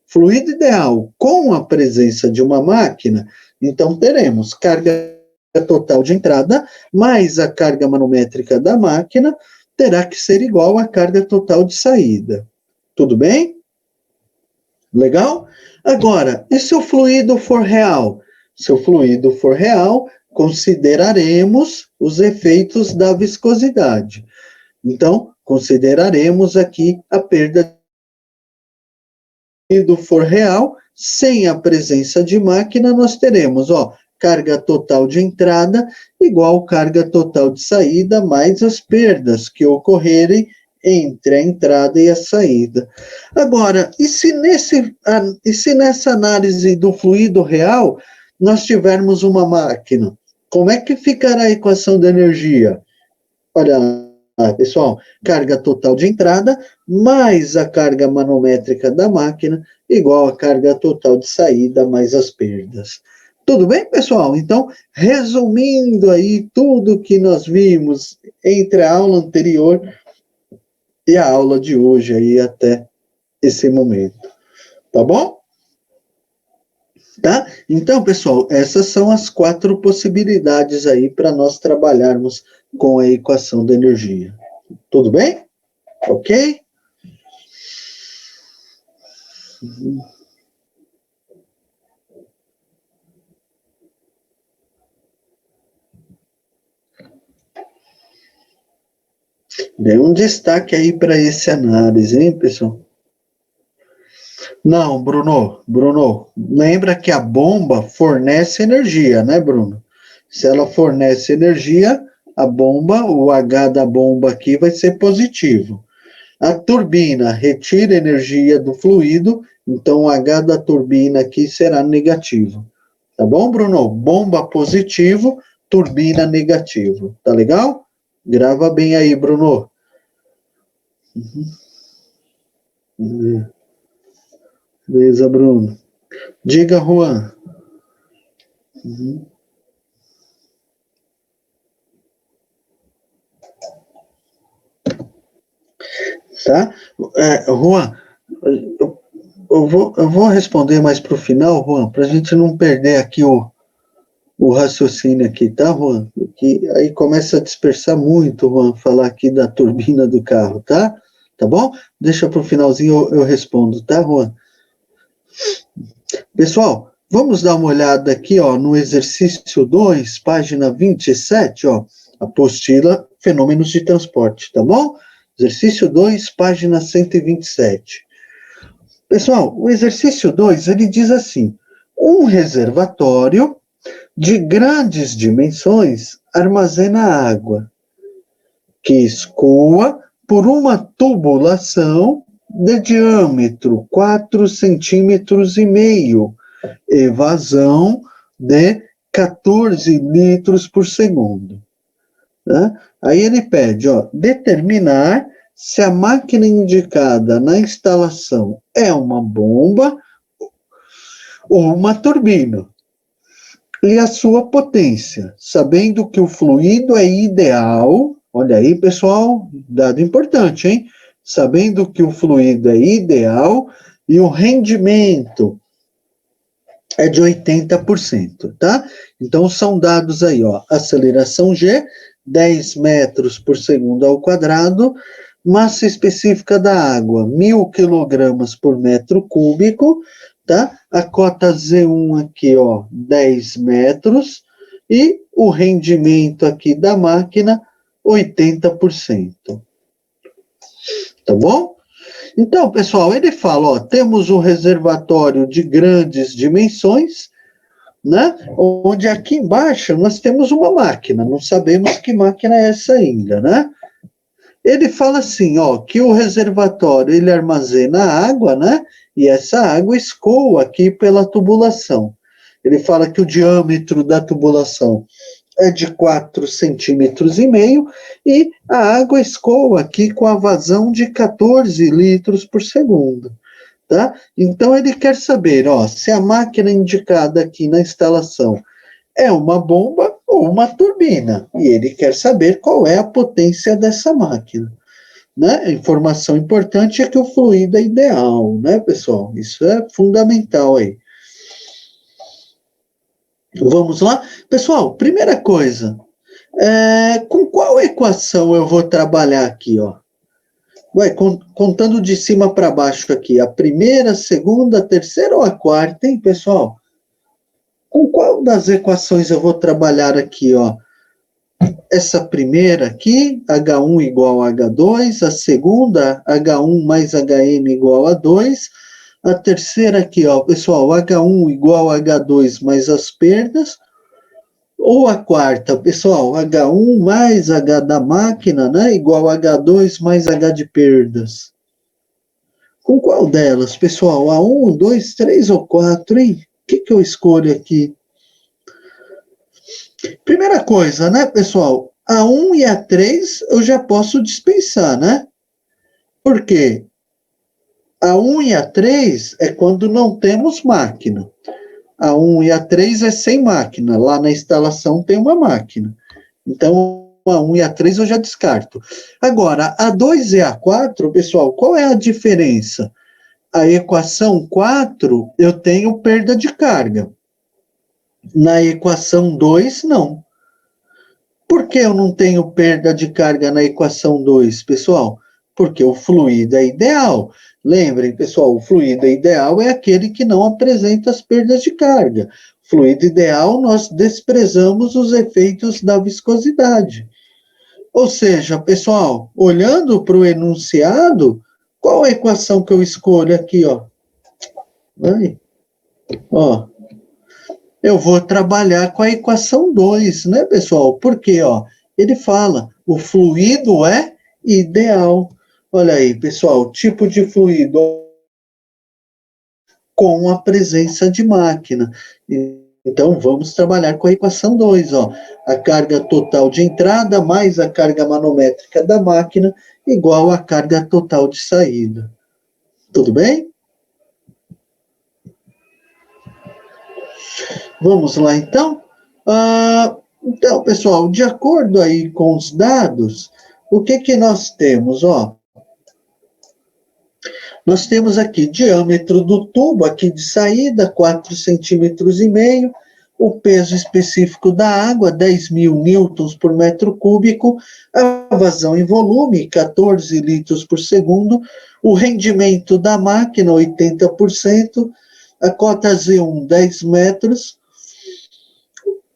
Fluido ideal com a presença de uma máquina, então teremos carga total de entrada mais a carga manométrica da máquina terá que ser igual à carga total de saída. Tudo bem? Legal? Agora, e se o fluido for real? Se o fluido for real, consideraremos os efeitos da viscosidade. Então, consideraremos aqui a perda. Se o fluido for real, sem a presença de máquina, nós teremos, ó, carga total de entrada igual carga total de saída, mais as perdas que ocorrerem entre a entrada e a saída. Agora, e se nessa análise do fluido real nós tivermos uma máquina? Como é que ficará a equação da energia? Olha lá, pessoal, carga total de entrada mais a carga manométrica da máquina igual a carga total de saída mais as perdas. Tudo bem, pessoal? Então, resumindo aí tudo que nós vimos entre a aula anterior e a aula de hoje aí até esse momento. Tá bom? Tá? Então, pessoal, essas são as 4 possibilidades aí para nós trabalharmos com a equação da energia. Tudo bem? Ok? Dê um destaque aí para essa análise, hein, pessoal? Não, Bruno, lembra que a bomba fornece energia, né, Bruno? Se ela fornece energia, a bomba, o H da bomba aqui vai ser positivo. A turbina retira energia do fluido, então o H da turbina aqui será negativo. Tá bom, Bruno? Bomba positivo, turbina negativo. Tá legal? Grava bem aí, Bruno. Beleza, Bruno. Diga, Juan. Uhum. Tá? Juan, eu vou responder mais para o final, Juan, para a gente não perder aqui o raciocínio aqui, tá, Juan? Que aí começa a dispersar muito, Juan, falar aqui da turbina do carro, tá? Tá bom? Deixa para o finalzinho eu respondo, tá, Juan? Pessoal, vamos dar uma olhada aqui, ó, no exercício 2, página 27, ó, apostila Fenômenos de Transporte, tá bom? Exercício 2, página 127. Pessoal, o exercício 2, ele diz assim: um reservatório de grandes dimensões armazena água, que escoa por uma tubulação de diâmetro 4,5 cm e vazão de 14 litros por segundo. Né? Aí ele pede, ó, determinar se a máquina indicada na instalação é uma bomba ou uma turbina e a sua potência, sabendo que o fluido é ideal. Olha aí, pessoal, dado importante, hein? Sabendo que o fluido é ideal e o rendimento é de 80%, tá? Então são dados aí, ó, aceleração G, 10 metros por segundo ao quadrado, massa específica da água, 1.000 quilogramas por metro cúbico, tá? A cota Z1 aqui, ó, 10 metros, e o rendimento aqui da máquina, 80%. Tá bom? Então, pessoal, ele fala, ó, temos um reservatório de grandes dimensões, né? Onde aqui embaixo nós temos uma máquina, não sabemos que máquina é essa ainda, né? Ele fala assim, ó, que o reservatório ele armazena água, né? E essa água escoa aqui pela tubulação. Ele fala que o diâmetro da tubulação é de 4,5 cm e a água escoa aqui com a vazão de 14 litros por segundo. Tá? Então ele quer saber, ó, se a máquina indicada aqui na instalação é uma bomba ou uma turbina. E ele quer saber qual é a potência dessa máquina. Né? A informação importante é que o fluido é ideal, né, pessoal? Isso é fundamental aí. Vamos lá? Pessoal, primeira coisa, com qual equação eu vou trabalhar aqui, ó? Vai, contando de cima para baixo aqui, a primeira, a segunda, a terceira ou a quarta, hein, pessoal? Com qual das equações eu vou trabalhar aqui, ó? Essa primeira aqui, H1 igual a H2, a segunda, H1 mais HM igual a 2, a terceira aqui, ó, pessoal, H1 igual a H2 mais as perdas, ou a quarta, pessoal, H1 mais H da máquina, né, igual a H2 mais H de perdas. Com qual delas, pessoal? A 1, 2, 3 ou 4, hein? O que eu escolho aqui? Primeira coisa, né, pessoal? A 1 e a 3 eu já posso dispensar, né? Por quê? A 1 e a 3 é quando não temos máquina. A 1 e a 3 é sem máquina. Lá na instalação tem uma máquina. Então, a 1 e a 3 eu já descarto. Agora, a 2 e a 4, pessoal, qual é a diferença? A equação 4, eu tenho perda de carga. Na equação 2, não. Por que eu não tenho perda de carga na equação 2, pessoal? Porque o fluido é ideal. Lembrem, pessoal, o fluido ideal é aquele que não apresenta as perdas de carga. Fluido ideal, nós desprezamos os efeitos da viscosidade. Ou seja, pessoal, olhando para o enunciado, qual a equação que eu escolho aqui, ó? Aí, ó, eu vou trabalhar com a equação 2, né, pessoal? Porque, ó, ele fala, o fluido é ideal. Olha aí, pessoal, tipo de fluido com a presença de máquina. Então, vamos trabalhar com a equação 2, ó. A carga total de entrada mais a carga manométrica da máquina igual à carga total de saída. Tudo bem? Vamos lá, então? Então, pessoal, de acordo aí com os dados, o que nós temos, ó? Nós temos aqui diâmetro do tubo aqui de saída, 4,5 cm, o peso específico da água, 10.000 newtons por metro cúbico, a vazão em volume, 14 litros por segundo, o rendimento da máquina, 80%, a cota Z1, 10 metros.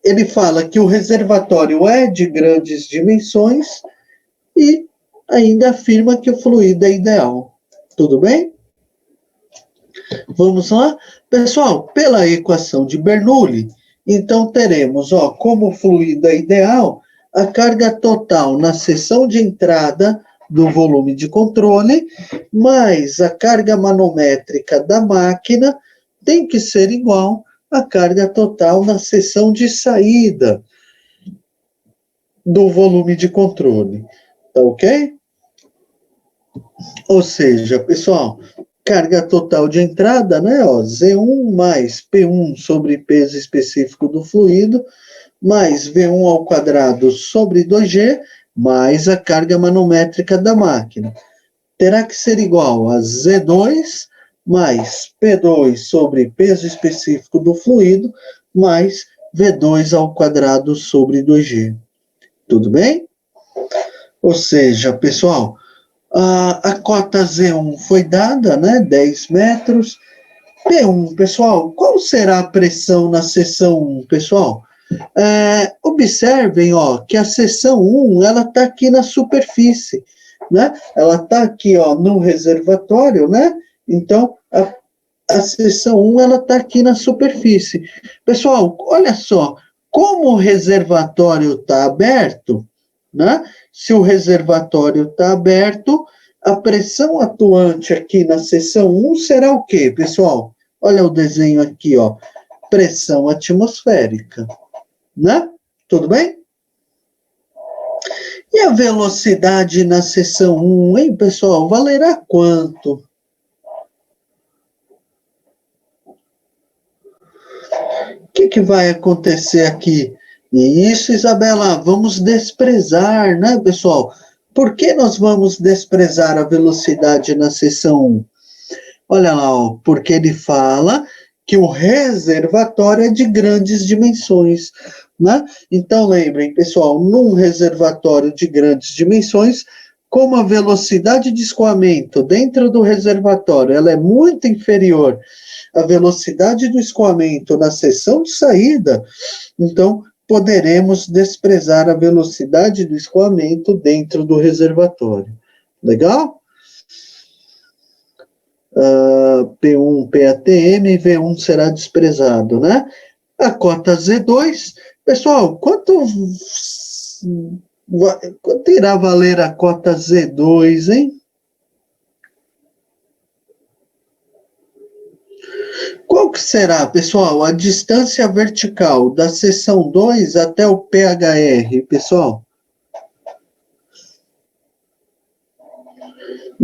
Ele fala que o reservatório é de grandes dimensões e ainda afirma que o fluido é ideal. Tudo bem? Vamos lá? Pessoal, pela equação de Bernoulli, então teremos, ó, como fluido é ideal, a carga total na seção de entrada do volume de controle, mais a carga manométrica da máquina tem que ser igual à carga total na seção de saída do volume de controle. Tá ok? Ou seja, pessoal, carga total de entrada, né? Ó, Z1 mais P1 sobre peso específico do fluido, mais V1 ao quadrado sobre 2G, mais a carga manométrica da máquina. Terá que ser igual a Z2 mais P2 sobre peso específico do fluido, mais V2 ao quadrado sobre 2G. Tudo bem? Ou seja, pessoal, a cota Z1 foi dada, né, 10 metros. P1, pessoal, qual será a pressão na seção 1, pessoal? Observem, ó, que a seção 1, ela está aqui na superfície, né? Ela está aqui, ó, no reservatório, né? Então, a seção 1, ela está aqui na superfície. Pessoal, olha só, como o reservatório está aberto, né? Se o reservatório está aberto, a pressão atuante aqui na seção 1 será o quê, pessoal? Olha o desenho aqui, ó. Pressão atmosférica, né? Tudo bem? E a velocidade na seção 1, hein, pessoal? Valerá quanto? O que vai acontecer aqui? E isso, Isabela, vamos desprezar, né, pessoal? Por que nós vamos desprezar a velocidade na seção 1? Olha lá, ó, porque ele fala que o reservatório é de grandes dimensões, né? Então, lembrem, pessoal, num reservatório de grandes dimensões, como a velocidade de escoamento dentro do reservatório ela é muito inferior à velocidade do escoamento na seção de saída, então poderemos desprezar a velocidade do escoamento dentro do reservatório. Legal? P1, PATM, V1 será desprezado, né? A cota Z2, pessoal, quanto irá valer a cota Z2, hein? Qual que será, pessoal, a distância vertical da seção 2 até o PHR, pessoal?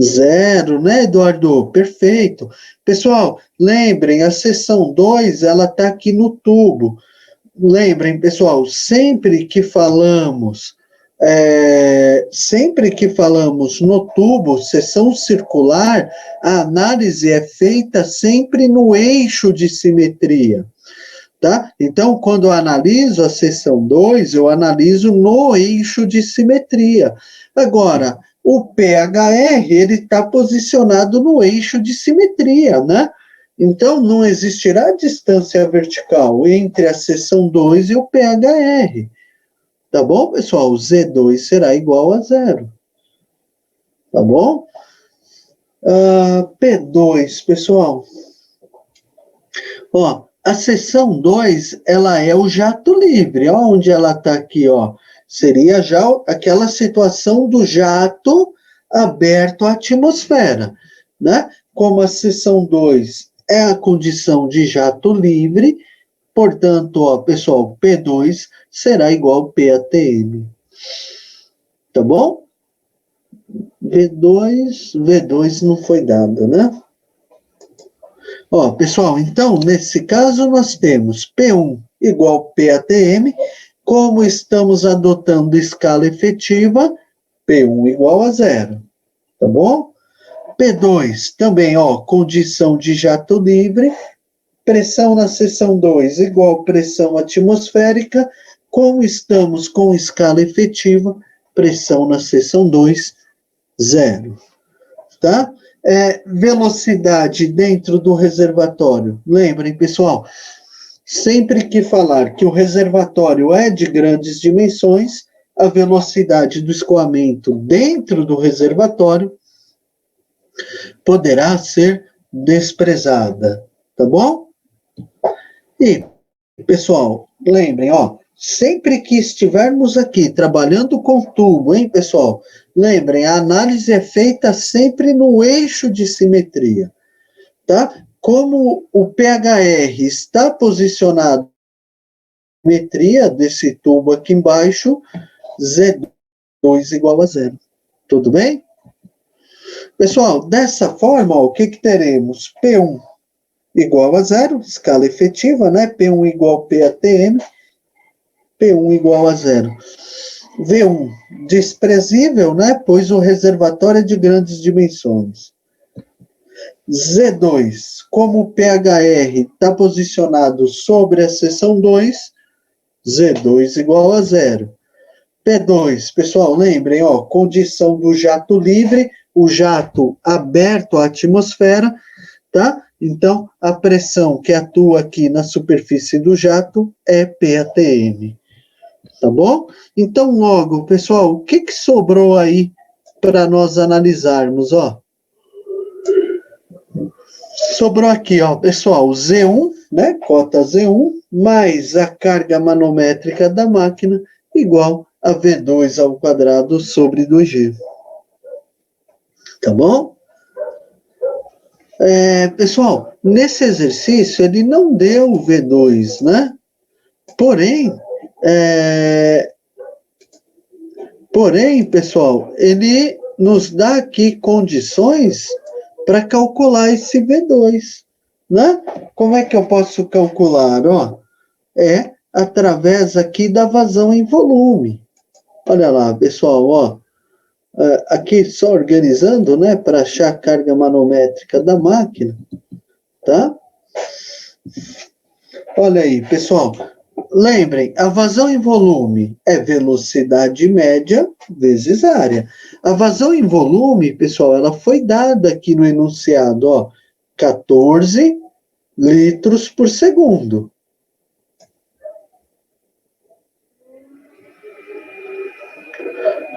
0, né, Eduardo? Perfeito. Pessoal, lembrem, a seção 2, ela está aqui no tubo. Lembrem, pessoal, sempre que falamos no tubo, seção circular, a análise é feita sempre no eixo de simetria, tá? Então, quando eu analiso a seção 2, eu analiso no eixo de simetria. Agora, o PHR, ele está posicionado no eixo de simetria, né? Então, não existirá distância vertical entre a seção 2 e o PHR. Tá bom, pessoal? O Z2 será igual a 0. Tá bom? P2, pessoal. Ó, a seção 2, ela é o jato livre. Ó, onde ela está aqui, ó. Seria já aquela situação do jato aberto à atmosfera, né? Como a seção 2 é a condição de jato livre, Portanto, ó, pessoal, P2 será igual a PATM. Tá bom? V2 não foi dado, né? Ó, pessoal, então, nesse caso, nós temos P1 igual a PATM. Como estamos adotando escala efetiva, P1 igual a zero. Tá bom? P2 também, ó, condição de jato livre. Pressão na seção 2 igual a pressão atmosférica. Como estamos com escala efetiva, pressão na seção 2, zero. Tá? Velocidade dentro do reservatório. Lembrem, pessoal, sempre que falar que o reservatório é de grandes dimensões, a velocidade do escoamento dentro do reservatório poderá ser desprezada. Tá bom? E, pessoal, lembrem, ó, sempre que estivermos aqui trabalhando com tubo, hein, pessoal? Lembrem, a análise é feita sempre no eixo de simetria, tá? Como o PHR está posicionado na simetria desse tubo aqui embaixo, Z2 igual a zero. Tudo bem? Pessoal, dessa forma, ó, o que teremos? P1 igual a zero, escala efetiva, né? P1 igual a PATM, P1 igual a zero. V1, desprezível, né? Pois o reservatório é de grandes dimensões. Z2, como o PHR está posicionado sobre a seção 2, Z2 igual a zero. P2, pessoal, lembrem, ó, condição do jato livre, o jato aberto à atmosfera, tá? Então, a pressão que atua aqui na superfície do jato é PATM. Tá bom? Então, logo, pessoal, o que sobrou aí para nós analisarmos, ó? Sobrou aqui, ó, pessoal, Z1, né? Cota Z1, mais a carga manométrica da máquina, igual a V2 ao quadrado sobre 2G. Tá bom? Pessoal, nesse exercício ele não deu V2, né? Porém, pessoal, ele nos dá aqui condições para calcular esse V2, né? Como é que eu posso calcular? Ó, através aqui da vazão em volume. Olha lá, pessoal, ó, aqui só organizando, né, para achar a carga manométrica da máquina, tá? Olha aí, pessoal. Lembrem, a vazão em volume é velocidade média vezes área. A vazão em volume, pessoal, ela foi dada aqui no enunciado, ó, 14 litros por segundo.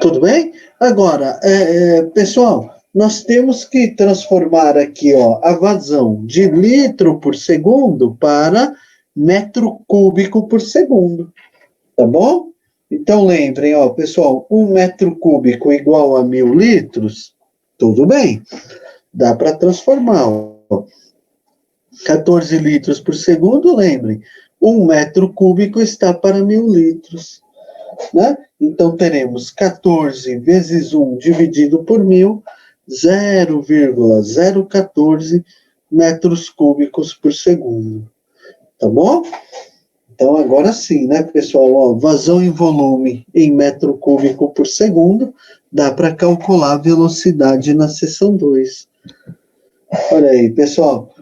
Tudo bem? Agora, pessoal, nós temos que transformar aqui, ó, a vazão de litro por segundo para metro cúbico por segundo. Tá bom? Então, lembrem, ó, pessoal, 1 metro cúbico igual a 1.000 litros, tudo bem. Dá para transformar, ó. 14 litros por segundo, lembrem, 1 metro cúbico está para 1.000 litros. Né? Então, teremos 14 vezes 1 dividido por 1.000, 0,014 metros cúbicos por segundo. Tá bom? Então, agora sim, né, pessoal? Ó, vazão em volume em metro cúbico por segundo, dá para calcular a velocidade na seção 2. Olha aí, pessoal.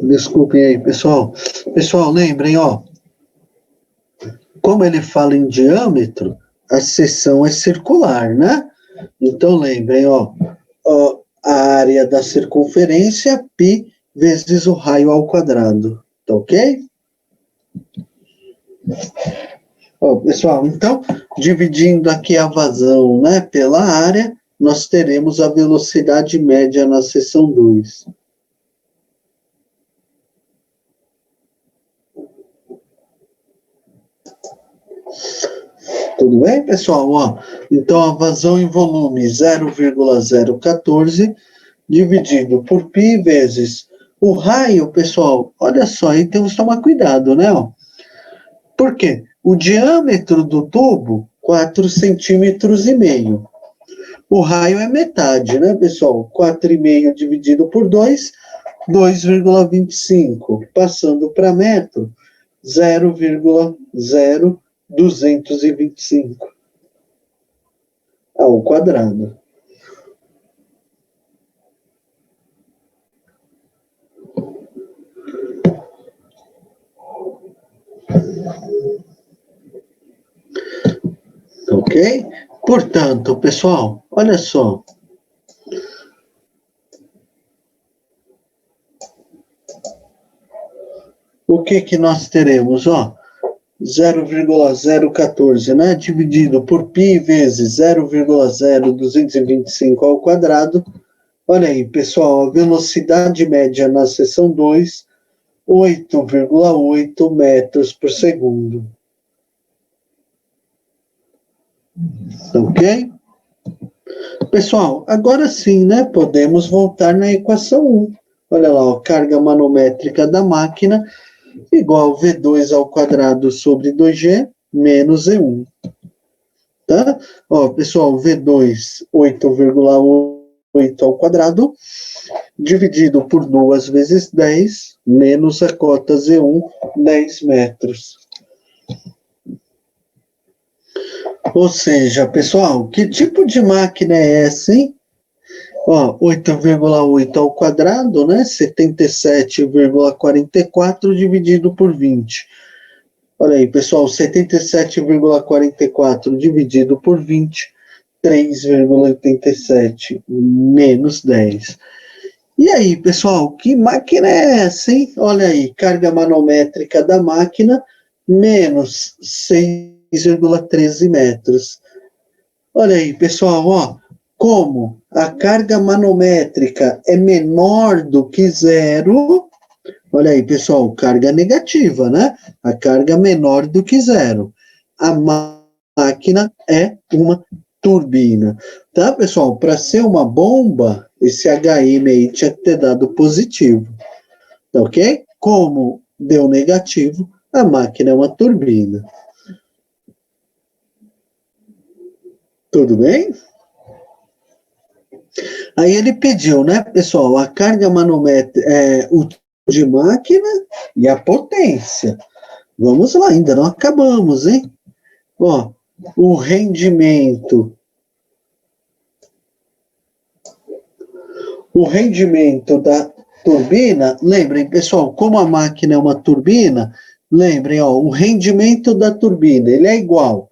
Desculpem aí, pessoal. Pessoal, lembrem, ó. Como ele fala em diâmetro, a seção é circular, né? Então, lembrem, ó, a área da circunferência, π, vezes o raio ao quadrado. Tá ok? Ó, pessoal, então, dividindo aqui a vazão, né, pela área, nós teremos a velocidade média na seção 2. Tudo bem, pessoal? Ó, então, a vazão em volume 0,014 dividido por π vezes o raio, pessoal, olha só, aí temos que tomar cuidado, né? Ó. Por quê? O diâmetro do tubo, 4,5 cm. O raio é metade, né, pessoal? 4,5 dividido por 2, 2,25. Passando para metro, 0,0225 ao quadrado. Ok? Portanto, pessoal, olha só. O que nós teremos? Ó, 0,014, né? Dividido por π vezes 0,0225 ao quadrado. Olha aí, pessoal, a velocidade média na seção 2, 8,8 metros por segundo. Ok? Pessoal, agora sim, né? Podemos voltar na equação 1. Olha lá, ó, carga manométrica da máquina igual V2 ao quadrado sobre 2G menos E1. Tá? Ó, pessoal, V2, 8,8 ao quadrado, dividido por 2 vezes 10, menos a cota Z1, 10 metros. Ou seja, pessoal, que tipo de máquina é essa, hein? Ó, 8,8 ao quadrado, né? 77,44 dividido por 20. Olha aí, pessoal, 77,44 dividido por 20, 3,87 menos 10. E aí, pessoal, que máquina é essa, hein? Olha aí, carga manométrica da máquina, menos 6,13 metros. Olha aí, pessoal, ó, como a carga manométrica é menor do que zero, olha aí, pessoal, carga negativa, né? A carga menor do que zero. A máquina é uma turbina. Tá, pessoal? Para ser uma bomba, esse HM aí tinha que ter dado positivo. Tá ok? Como deu negativo, a máquina é uma turbina. Tudo bem? Aí ele pediu, né, pessoal, a carga manométrica, o tipo de máquina e a potência. Vamos lá, ainda não acabamos, hein? Ó, o rendimento da turbina, lembrem, pessoal, como a máquina é uma turbina, lembrem, ó, o rendimento da turbina, ele é igual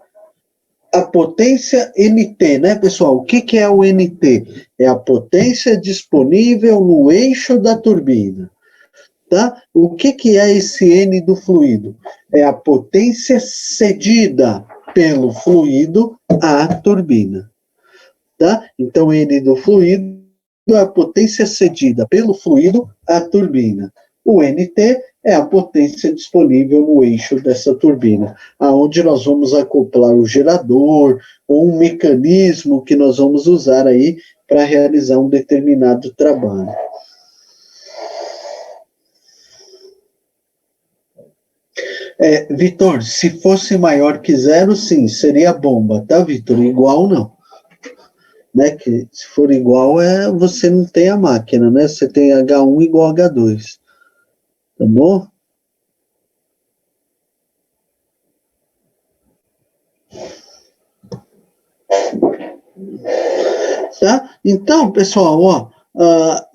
à potência NT, né, pessoal? O que é o NT? É a potência disponível no eixo da turbina. Tá? O que é esse N do fluido? É a potência cedida pelo fluido à turbina. Tá? Então, N do fluido é a potência cedida pelo fluido à turbina. O NT é a potência disponível no eixo dessa turbina, aonde nós vamos acoplar o gerador ou um mecanismo que nós vamos usar aí para realizar um determinado trabalho. Vitor, se fosse maior que zero, sim, seria bomba, tá, Vitor? Igual não. Né? Que se for igual, você não tem a máquina, né? Você tem H1 igual a H2. Tá bom? Tá? Então, pessoal, ó,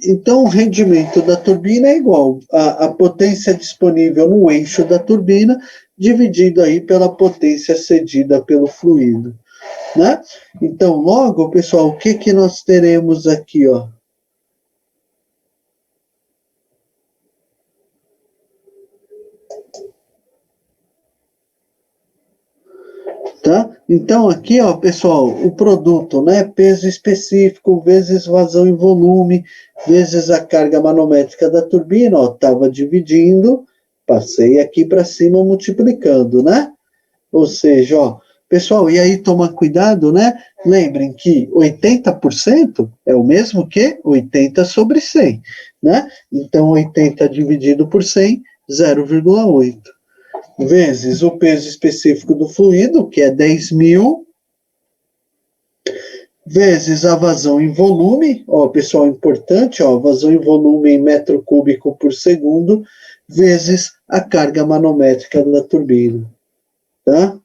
então o rendimento da turbina é igual à potência disponível no eixo da turbina, dividido aí pela potência cedida pelo fluido. Né? Então, logo, pessoal, o que nós teremos aqui, ó? Tá? Então, aqui, ó, pessoal, o produto, né? Peso específico vezes vazão em volume, vezes a carga manométrica da turbina, ó, estava dividindo, passei aqui para cima multiplicando, né? Ou seja, ó, Pessoal, e aí toma cuidado, né? Lembrem que 80% é o mesmo que 80 sobre 100, né? Então, 80 dividido por 100, 0,8. Vezes o peso específico do fluido, que é 10.000, vezes a vazão em volume, ó, pessoal, importante, ó, vazão em volume em metro cúbico por segundo, vezes a carga manométrica da turbina, tá?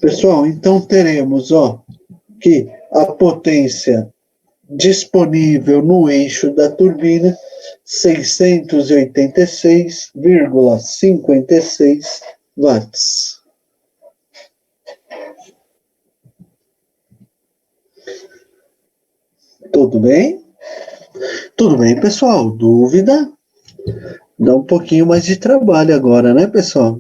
Pessoal, então teremos, ó, que a potência disponível no eixo da turbina 686,56 watts. Tudo bem? Tudo bem, pessoal? Dúvida? Dá um pouquinho mais de trabalho agora, né, pessoal?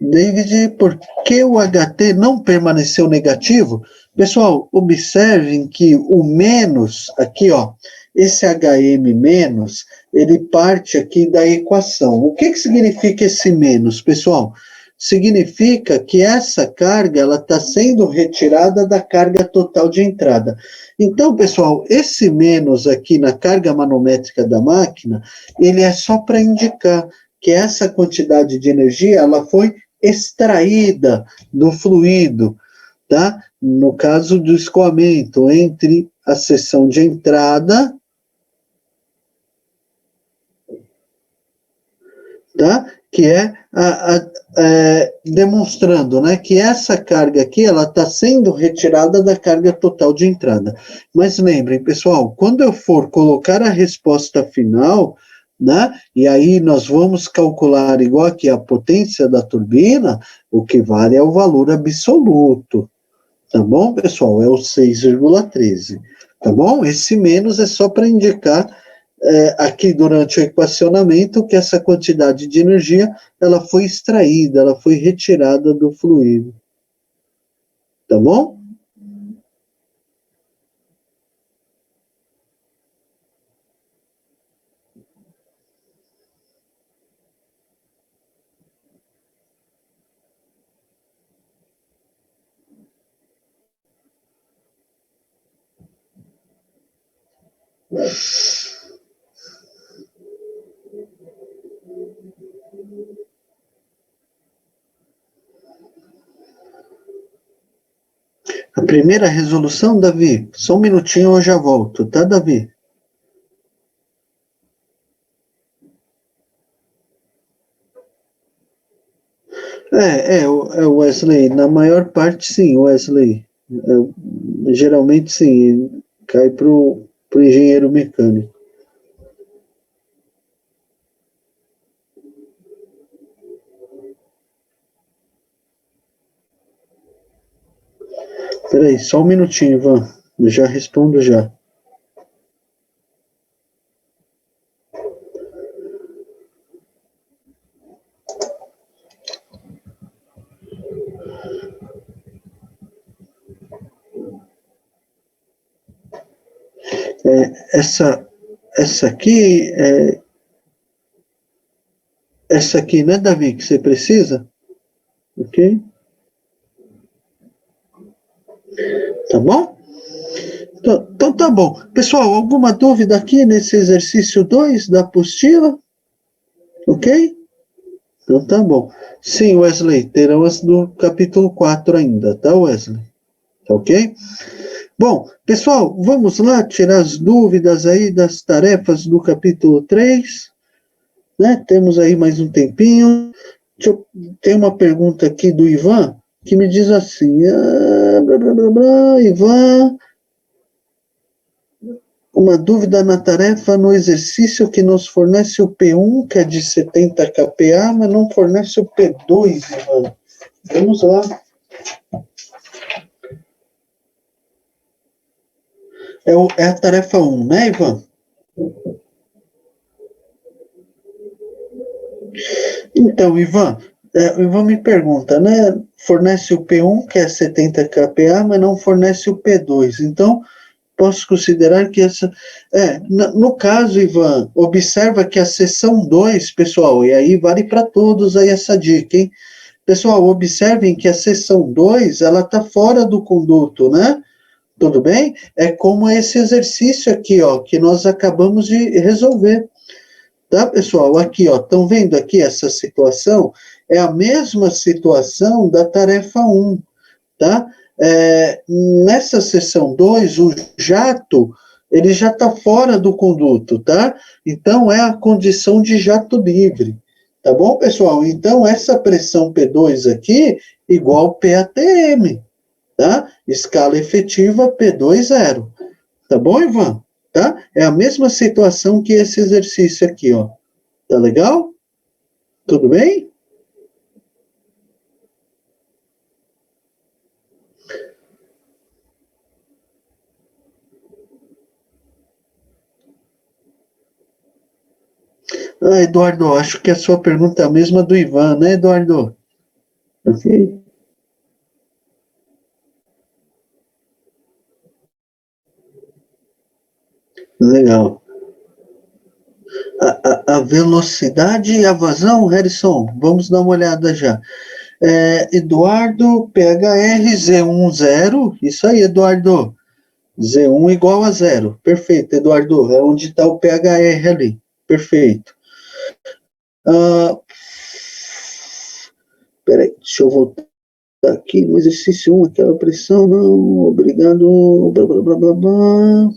David, por que o HT não permaneceu negativo? Pessoal, observem que o menos, aqui, ó, esse HM menos, ele parte aqui da equação. O que significa esse menos, pessoal? Significa que essa carga ela está sendo retirada da carga total de entrada. Então, pessoal, esse menos aqui na carga manométrica da máquina, ele é só para indicar que essa quantidade de energia ela foi extraída do fluido, tá? No caso do escoamento entre a seção de entrada, tá? Que é demonstrando, né, que essa carga aqui ela está sendo retirada da carga total de entrada. Mas lembrem, pessoal, quando eu for colocar a resposta final, né, e aí nós vamos calcular igual aqui a potência da turbina, o que vale é o valor absoluto, tá bom, pessoal? É o 6,13, tá bom? Esse menos é só para indicar aqui durante o equacionamento que essa quantidade de energia ela foi extraída, ela foi retirada do fluido, tá bom? A primeira resolução, Davi, só um minutinho eu já volto, tá, Davi? Wesley, na maior parte sim, Wesley. Geralmente sim, cai pro engenheiro mecânico. Peraí, só um minutinho, Ivan. Eu já respondo já. Essa aqui, essa aqui, né, Davi, que você precisa? Ok? Tá bom? Então tá bom. Pessoal, alguma dúvida aqui nesse exercício 2 da apostila? Ok? Então tá bom. Sim, Wesley, terão as do capítulo 4 ainda, tá, Wesley? Tá ok? Bom, pessoal, vamos lá tirar as dúvidas aí das tarefas do capítulo 3, né? Temos aí mais um tempinho. Tem uma pergunta aqui do Ivan, que me diz assim, blá, blá, blá, blá, Ivan, uma dúvida na tarefa no exercício que nos fornece o P1, que é de 70 kPa, mas não fornece o P2, Ivan. Vamos lá. É a tarefa 1, né, Ivan? Então, Ivan, o Ivan me pergunta, né? fornece o P1, que é 70 kPa, mas não fornece o P2. Então, posso considerar que essa... no caso, Ivan, observa que a seção 2, pessoal, e aí vale para todos aí essa dica, hein? Pessoal, observem que a seção 2, ela está fora do conduto, né? Tudo bem? É como esse exercício aqui, ó, que nós acabamos de resolver. Tá, pessoal? Aqui, ó, estão vendo aqui essa situação? É a mesma situação da tarefa 1, tá? Nessa seção 2, o jato, ele já está fora do conduto, tá? Então, é a condição de jato livre, tá bom, pessoal? Então, essa pressão P2 aqui, igual PATM, tá? Escala efetiva P2 zero. Tá bom, Ivan? Tá? É a mesma situação que esse exercício aqui, ó. Tá legal? Tudo bem? Ah, Eduardo, acho que a sua pergunta é a mesma do Ivan, né, Eduardo? Ok. Legal. A velocidade e a vazão, Harrison, vamos dar uma olhada já. Eduardo, PHR Z1 zero, isso aí, Eduardo. Z1 igual a zero. Perfeito, Eduardo. É onde está o PHR ali. Perfeito. Ah, peraí, deixa eu voltar aqui no exercício 1, aquela pressão, não, obrigado, blá, blá, blá, blá, blá.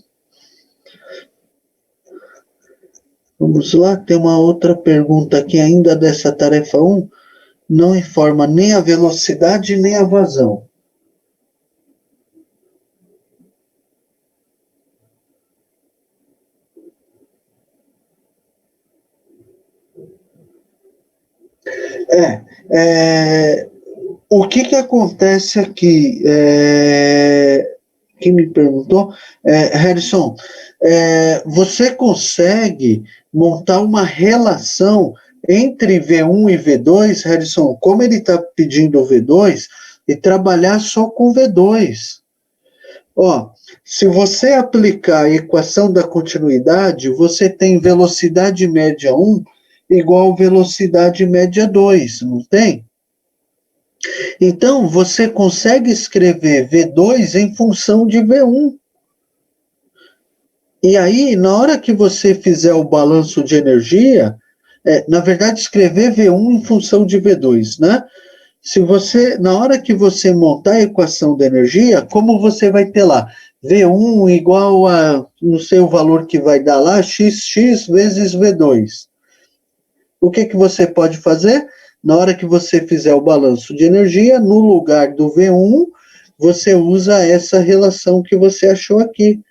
Vamos lá, tem uma outra pergunta aqui ainda dessa tarefa 1. Não informa nem a velocidade nem a vazão. É, o que acontece aqui? Quem me perguntou? Harrison, você consegue montar uma relação entre V1 e V2, Harrison, como ele está pedindo V2, e trabalhar só com V2. Ó, se você aplicar a equação da continuidade, você tem velocidade média 1 igual velocidade média 2, não tem? Então, você consegue escrever V2 em função de V1. E aí, na hora que você fizer o balanço de energia, na verdade, escrever V1 em função de V2, né? Se você, na hora que você montar a equação da energia, como você vai ter lá? V1 igual a, não sei o valor que vai dar lá, XX vezes V2. O que você pode fazer? Na hora que você fizer o balanço de energia, no lugar do V1, você usa essa relação que você achou aqui,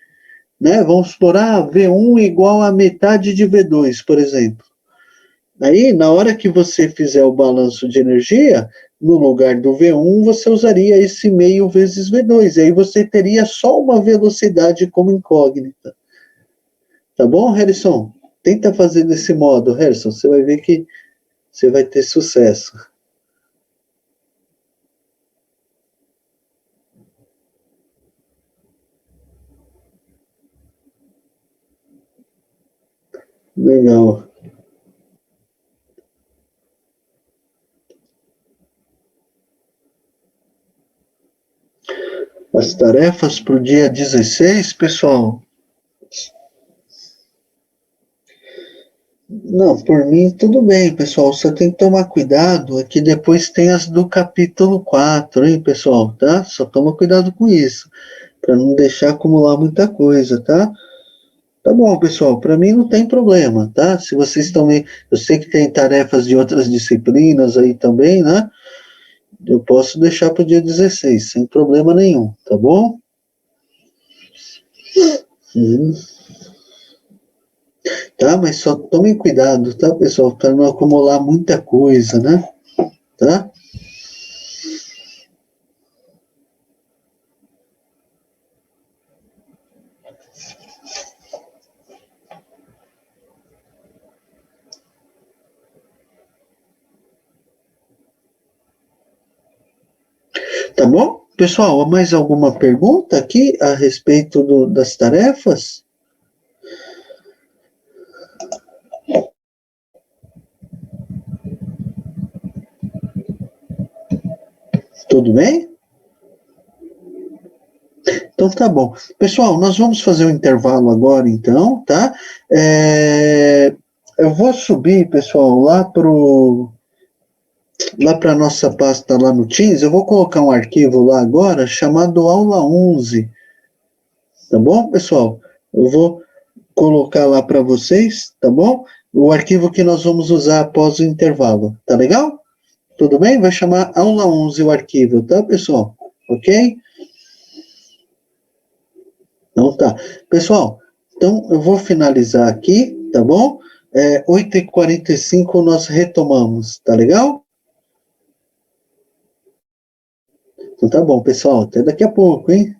né? Vamos explorar V1 igual a metade de V2, por exemplo. Aí, na hora que você fizer o balanço de energia, no lugar do V1, você usaria esse meio vezes V2. E aí você teria só uma velocidade como incógnita. Tá bom, Harrison? Tenta fazer desse modo, Harrison. Você vai ver que você vai ter sucesso. Legal. As tarefas para o dia 16, pessoal. Não, por mim tudo bem, pessoal. Só tem que tomar cuidado, é que depois tem as do capítulo 4, hein, pessoal, tá? Só toma cuidado com isso, para não deixar acumular muita coisa, tá? Tá bom, pessoal, para mim não tem problema, tá? Se vocês também, eu sei que tem tarefas de outras disciplinas aí também, né? Eu posso deixar para o dia 16, sem problema nenhum, tá bom? Uhum. Tá? Mas só tomem cuidado, tá, pessoal? Para não acumular muita coisa, né? Tá? Tá bom? Pessoal, mais alguma pergunta aqui a respeito das tarefas? Tudo bem? Então tá bom. Pessoal, nós vamos fazer um intervalo agora, então, tá? Eu vou subir, pessoal, lá para nossa pasta lá no Teams, eu vou colocar um arquivo lá agora chamado aula 11, tá bom, pessoal? Eu vou colocar lá para vocês, tá bom? O arquivo que nós vamos usar após o intervalo, tá legal? Tudo bem? Vai chamar aula 11 o arquivo, tá, pessoal? Ok? Então tá. Pessoal, então eu vou finalizar aqui, tá bom? 8h45 nós retomamos, tá legal? Então tá bom, pessoal. Até daqui a pouco, hein?